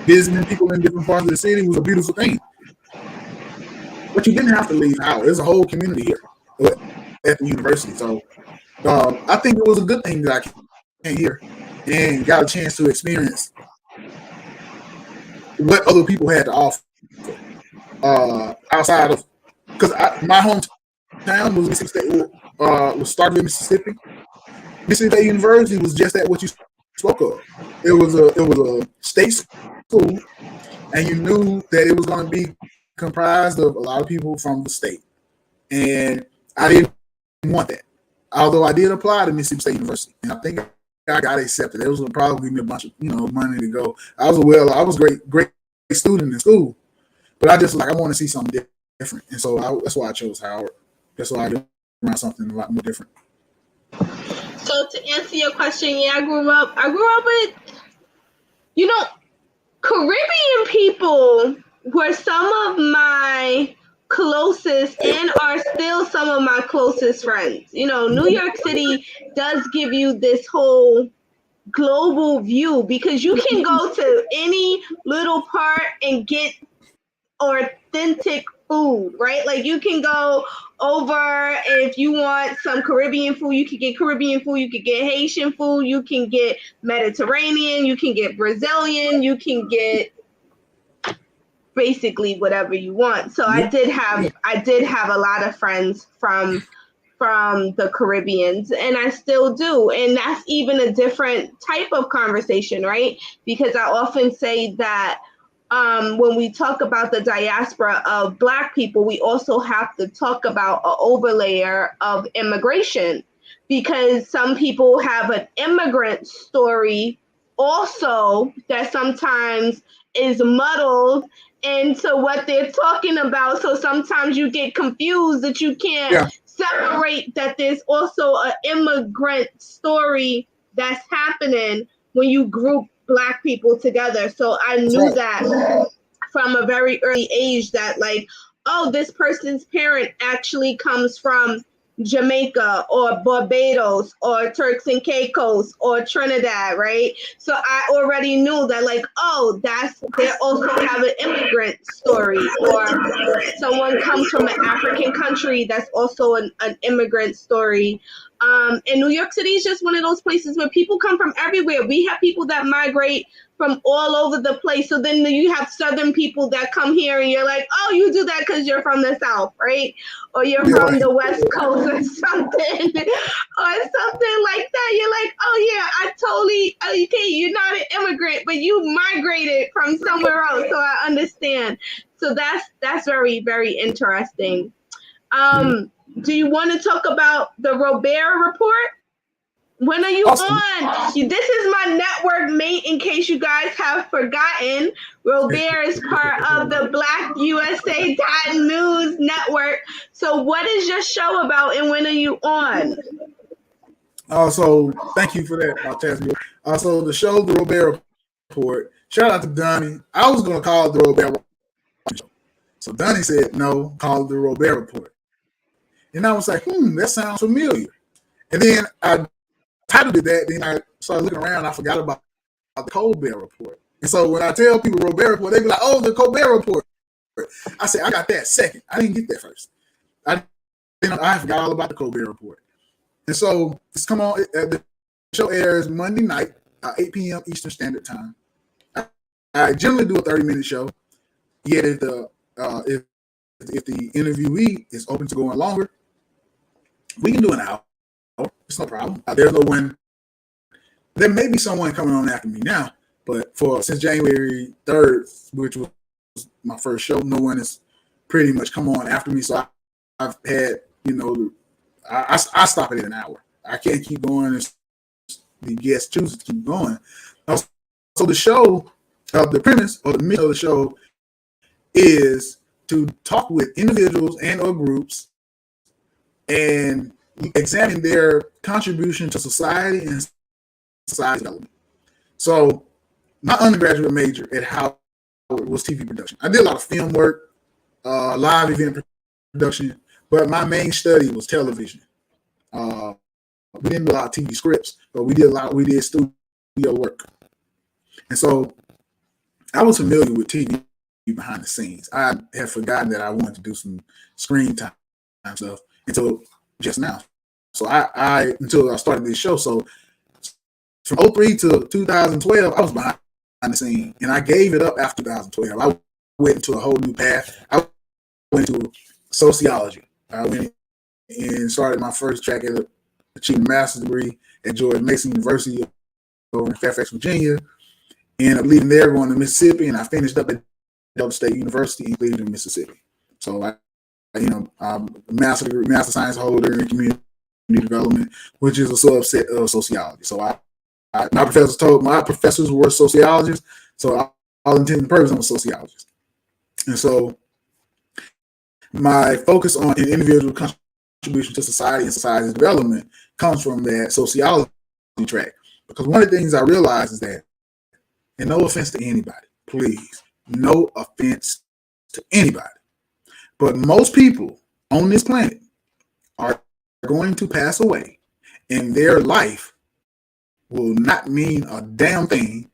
visiting people in different parts of the city was a beautiful thing. But you didn't have to leave Howard. There's a whole community here at the university. So I think it was a good thing that I came here and got a chance to experience what other people had to offer outside of, because my hometown was Mississippi State, was started in Mississippi. Mississippi State University was just at what you spoke of. It was a state school, and you knew that it was going to be comprised of a lot of people from the state, and I didn't want that. Although I did apply to Mississippi State University, and I think I got accepted. It was probably give me a bunch of money to go. I was a great student in school, but I just I want to see something different, and so that's why I chose Howard. That's why I did around something a lot more different. So to answer your question, yeah, I grew up with, Caribbean people were some of my closest and are still some of my closest friends. New York City does give you this whole global view, because you can go to any little part and get authentic food, right? Like, you can go over, if you want some Caribbean food, you can get Caribbean food, you can get Haitian food, you can get Mediterranean, you can get Brazilian, you can get basically whatever you want. So I did have a lot of friends from the Caribbeans, and I still do. And that's even a different type of conversation, right? Because I often say that when we talk about the diaspora of Black people, we also have to talk about an overlayer of immigration, because some people have an immigrant story also that sometimes is muddled into what they're talking about. So sometimes you get confused that you can't separate that there's also an immigrant story that's happening when you group Black people together. So I knew that from a very early age, that this person's parent actually comes from Jamaica or Barbados or Turks and Caicos or Trinidad, right? So I already knew that, like, oh, they also have an immigrant story, or someone comes from an African country, that's also an immigrant story. And New York City is just one of those places where people come from everywhere. We have people that migrate from all over the place. So then you have Southern people that come here and you're like, oh, you do that because you're from the South, right? Or you're Yeah, from right. the West Coast or something, or something like that. You're like, oh yeah, I totally, okay, you're not an immigrant, but you migrated from somewhere else. So I understand. So that's very, very interesting. Do you want to talk about the Robaer Report? When are you Awesome. on? This is my network mate, in case you guys have forgotten. Robaer is part of the Black USA News Network. So what is your show about and when are you on? So thank you for that, Tasmania. So the show, the Robaer Report. Shout out to Donnie. I was going to call it the Robaer Report. So Donnie said no, call it the Robaer Report. And I was like, that sounds familiar. And then I titled it that. Then I started looking around. I forgot about the Colbert Report. And so when I tell people Robaer Report, they be like, oh, the Colbert Report. I said, I got that second. I didn't get that first. I forgot all about the Colbert Report. And so it's come on. The show airs Monday night, 8 p.m. Eastern Standard Time. I generally do a 30-minute show. Yet if the interviewee is open to going longer, we can do an hour. It's no problem. There's no one. There may be someone coming on after me now, but since January 3rd, which was my first show, no one has pretty much come on after me. So I've had, I stop it at an hour. I can't keep going if the guest chooses to keep going. So the show, the premise or the mission of the show is to talk with individuals and or groups and examine their contribution to society and society development. So my undergraduate major at Howard was TV production. I did a lot of film work, live event production, but my main study was television. We didn't do a lot of TV scripts, but we did studio work. And so I was familiar with TV behind the scenes. I had forgotten that I wanted to do some screen time stuff until just now. So I until I started this show. So from 03 to 2012, I was behind the scene, and I gave it up after 2012. I went into a whole new path. I went into sociology. I went and started my first track at achieving a master's degree at George Mason University over in Fairfax, Virginia. And I'm leaving there, going to Mississippi, and I finished up at Delta State University in Cleveland, Mississippi. So I'm a master science holder in community development, which is a subset of sociology. So my professors were sociologists, so all intents and purposes I'm a sociologist. And so my focus on an individual contribution to society and society's development comes from that sociology track. Because one of the things I realized is that, and no offense to anybody, please, no offense to anybody, but most people on this planet are going to pass away, and their life will not mean a damn thing,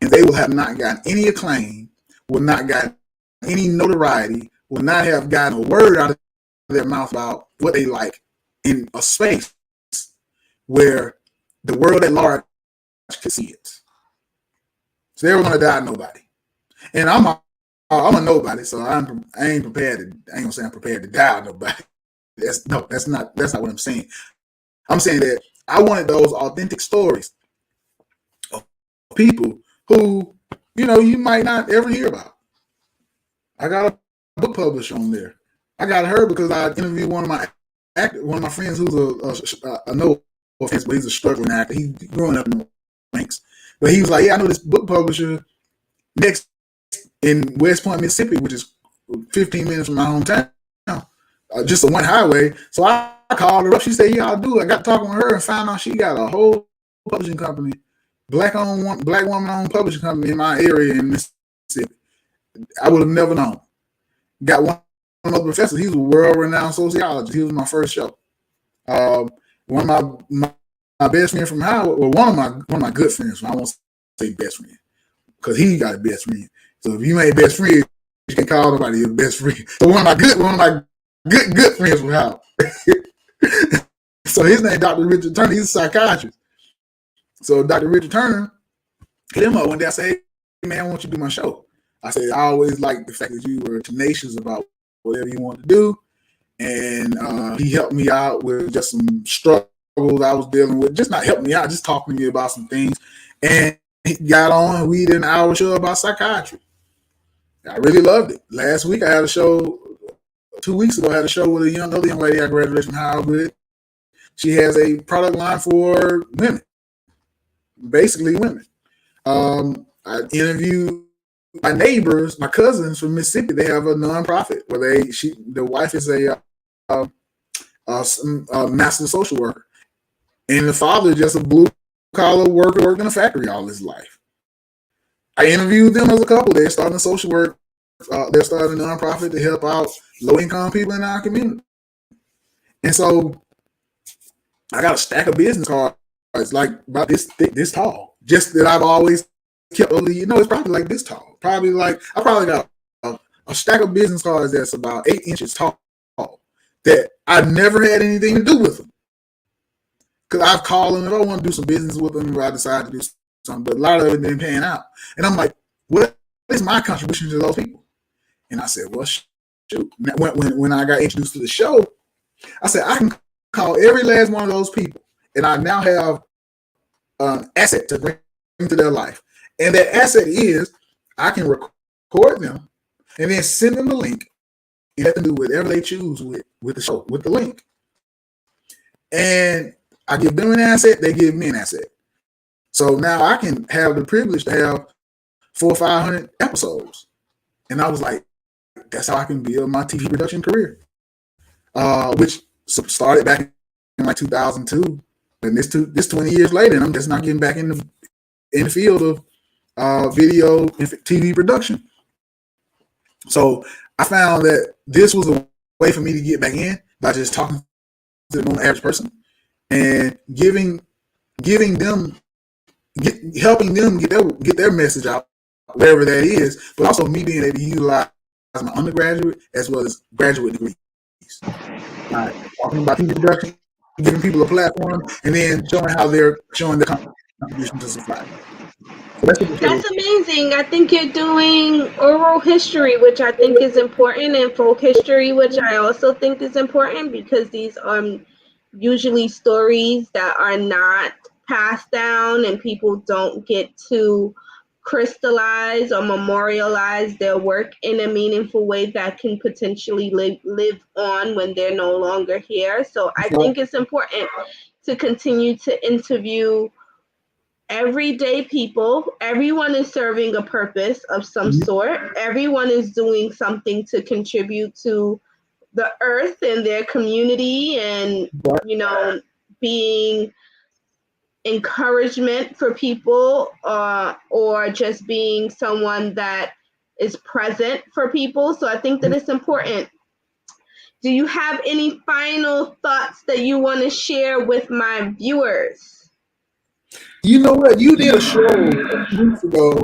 and they will have not gotten any acclaim, will not gotten any notoriety, will not have gotten a word out of their mouth about what they like in a space where the world at large could see it. So they were going to die nobody. And I'm a nobody, so I ain't prepared to. I ain't gonna say I'm prepared to die nobody. That's not what I'm saying. I'm saying that I wanted those authentic stories of people who, you might not ever hear about. I got a book publisher on there. I got her because I interviewed one of my friends who's a no offense, but he's a struggling actor. He's growing up in the ranks, but he was like, "Yeah, I know this book publisher next in West Point, Mississippi, which is 15 minutes from my hometown, just a one highway." So I called her up. She said, "Yeah, I'll do it." I got talking with her and found out she got a whole publishing company, black woman owned publishing company in my area in Mississippi. I would have never known. Got one of the professors. He's a world-renowned sociologist. He was my first show. One of my best friend from Howard, well, one of my good friends. I won't say best friend because he got a best friend. So if you ain't best friend, you can call nobody your best friend. So one of my good friends from Howard. So his name Dr. Richard Turner. He's a psychiatrist. So Dr. Richard Turner hit him up one day. I said, hey, man, I want you to do my show. I said, I always liked the fact that you were tenacious about whatever you wanted to do. And he helped me out with just some struggles I was dealing with. Just not helping me out, just talking to me about some things. And he got on, we did an hour show about psychiatry. I really loved it. Last week I had a show, 2 weeks ago, I had a show with another young lady I graduated from Howard with. She has a product line for women, basically women. I interviewed my neighbors, my cousins from Mississippi. They have a nonprofit where the wife is a master social worker, and the father just a blue collar worker working in a factory all his life. I interviewed them as a couple. They're starting a social work. They're starting a nonprofit to help out low income people in our community. And so I got a stack of business cards like about this thick, this tall, just that I've always kept over the years. It's probably like this tall. I probably got a stack of business cards that's about 8 inches tall that I never had anything to do with them. Because I've called them if I want to do some business with them, or I decide to do something, but a lot of it didn't pan out. And I'm like, what is my contribution to those people? And I said, well, shoot. When I got introduced to the show, I said, I can call every last one of those people, and I now have an asset to bring into their life. And that asset is I can record them and then send them the link and let them do whatever they choose with the show, with the link. And I give them an asset, they give me an asset. So now I can have the privilege to have 400 or 500 episodes. And I was like, that's how I can build my TV production career, which started back in like 2002. And this 20 years later, and I'm just not getting back in the field of video and TV production. So I found that this was a way for me to get back in by just talking to the normal average person and helping them get their message out, wherever that is, but also me being able to utilize my undergraduate as well as graduate degrees. Talking about TV production, giving people a platform, and then showing their contribution to society. That's amazing. I think you're doing oral history, which I think is important, and folk history, which I also think is important, because these are usually stories that are not passed down and people don't get to crystallize or memorialize their work in a meaningful way that can potentially live on when they're no longer here. So I think it's important to continue to interview everyday people. Everyone is serving a purpose of some sort. Everyone is doing something to contribute to the earth and their community, and being encouragement for people, or just being someone that is present for people. So I think that it's important. Do you have any final thoughts that you want to share with my viewers? You know what? You did a show a few weeks ago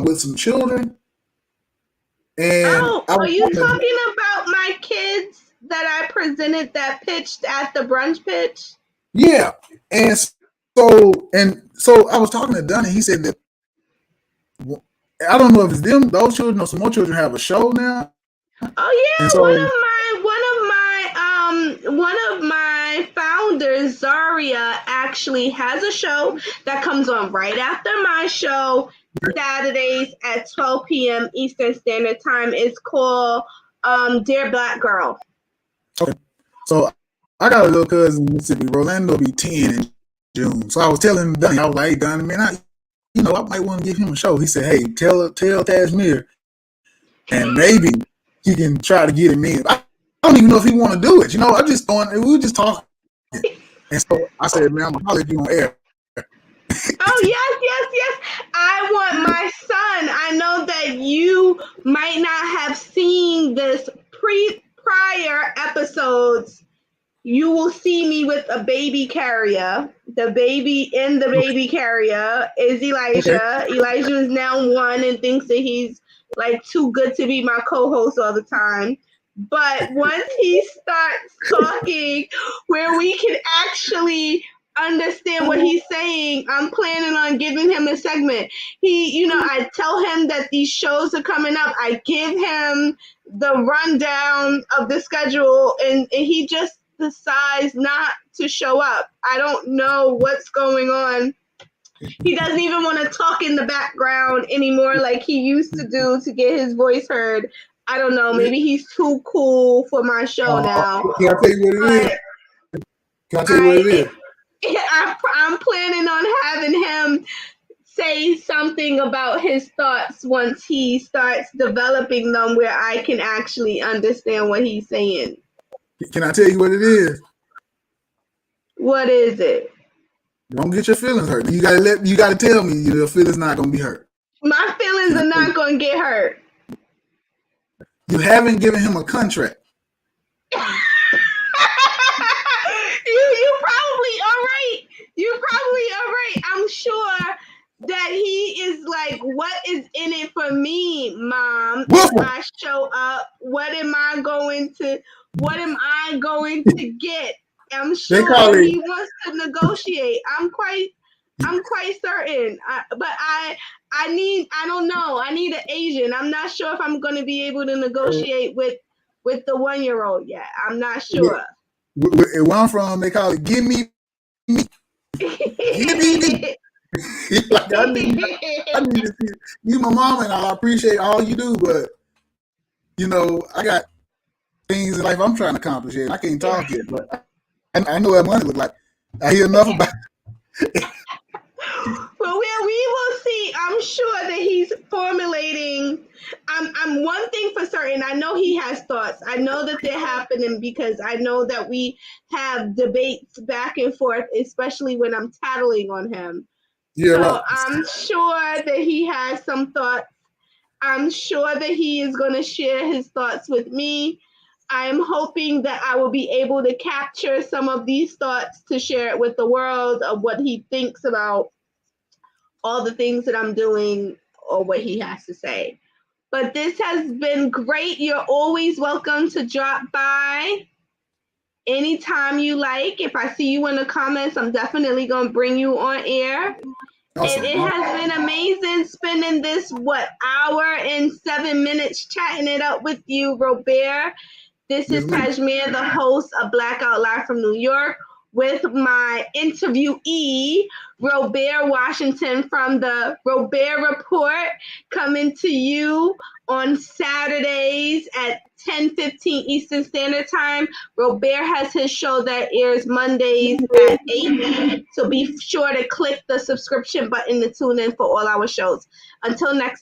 with some children. And are you talking about my kids that I presented that pitched at the brunch pitch? Yeah. And so I was talking to Dunn, and he said that I don't know if it's those children or some more children have a show now. Oh yeah, so, one of my founders, Zaria, actually has a show that comes on right after my show, Saturdays at 12 p.m. Eastern Standard Time. It's called Dear Black Girl. Okay. So I got a little cousin in Mississippi. Rolando will be 10 in June. So I was telling Donnie, I was like, hey, Donnie, man, I might want to give him a show. He said, hey, tell Tajmir, and maybe he can try to get him in. I don't even know if he want to do it. I'm just we were just talking. And so I said, man, I'm going to holler at you on air. Oh, yes. I want my son. I know that you might not have seen this prior episodes, you will see me with a baby carrier. The baby in the baby carrier is Elijah. Okay. Elijah is now 1 and thinks that he's like too good to be my co-host all the time. But once he starts talking where we can actually understand what he's saying, I'm planning on giving him a segment. I tell him that these shows are coming up. I give him the rundown of the schedule, and he just decides not to show up. I don't know what's going on. He doesn't even want to talk in the background anymore like he used to do to get his voice heard. I don't know. Maybe he's too cool for my show now. Can I tell you what it is? Can I tell you what it is? I'm planning on having him say something about his thoughts once he starts developing them where I can actually understand what he's saying. Can I tell you what it is? What is it? Don't get your feelings hurt. You gotta tell me your feelings not gonna be hurt. My feelings are not gonna get hurt. You haven't given him a contract. You probably are right. You probably are right. I'm sure that he is like, what is in it for me, Mom? If I show up, what am I going to get? I'm sure he wants to negotiate. I'm quite certain. I don't know. I need an Asian. I'm not sure if I'm going to be able to negotiate with the 1-year-old yet. I'm not sure. Where I'm from, they call it "give me me." Give me me. Like, I need to see you, my mom, and I appreciate all you do, but I got things in life I'm trying to accomplish yet. I can't talk yet, but I know what money look like. I hear enough about it. Well, we will see. I'm sure that he's formulating. I'm one thing for certain. I know he has thoughts. I know that they're happening because I know that we have debates back and forth, especially when I'm tattling on him. Yeah, so right. I'm sure that he has some thoughts. I'm sure that he is going to share his thoughts with me. I'm hoping that I will be able to capture some of these thoughts to share it with the world of what he thinks about all the things that I'm doing or what he has to say. But this has been great. You're always welcome to drop by anytime you like. If I see you in the comments, I'm definitely going to bring you on air. Awesome. And it has been amazing spending this, hour and 7 minutes chatting it up with you, Robaer. This is Tajmir, the host of Blackout Live from New York, with my interviewee, Robaer Washington from the Robaer Report, coming to you on Saturdays at 10:15 Eastern Standard Time. Robaer has his show that airs Mondays at 8, so be sure to click the subscription button to tune in for all our shows. Until next time.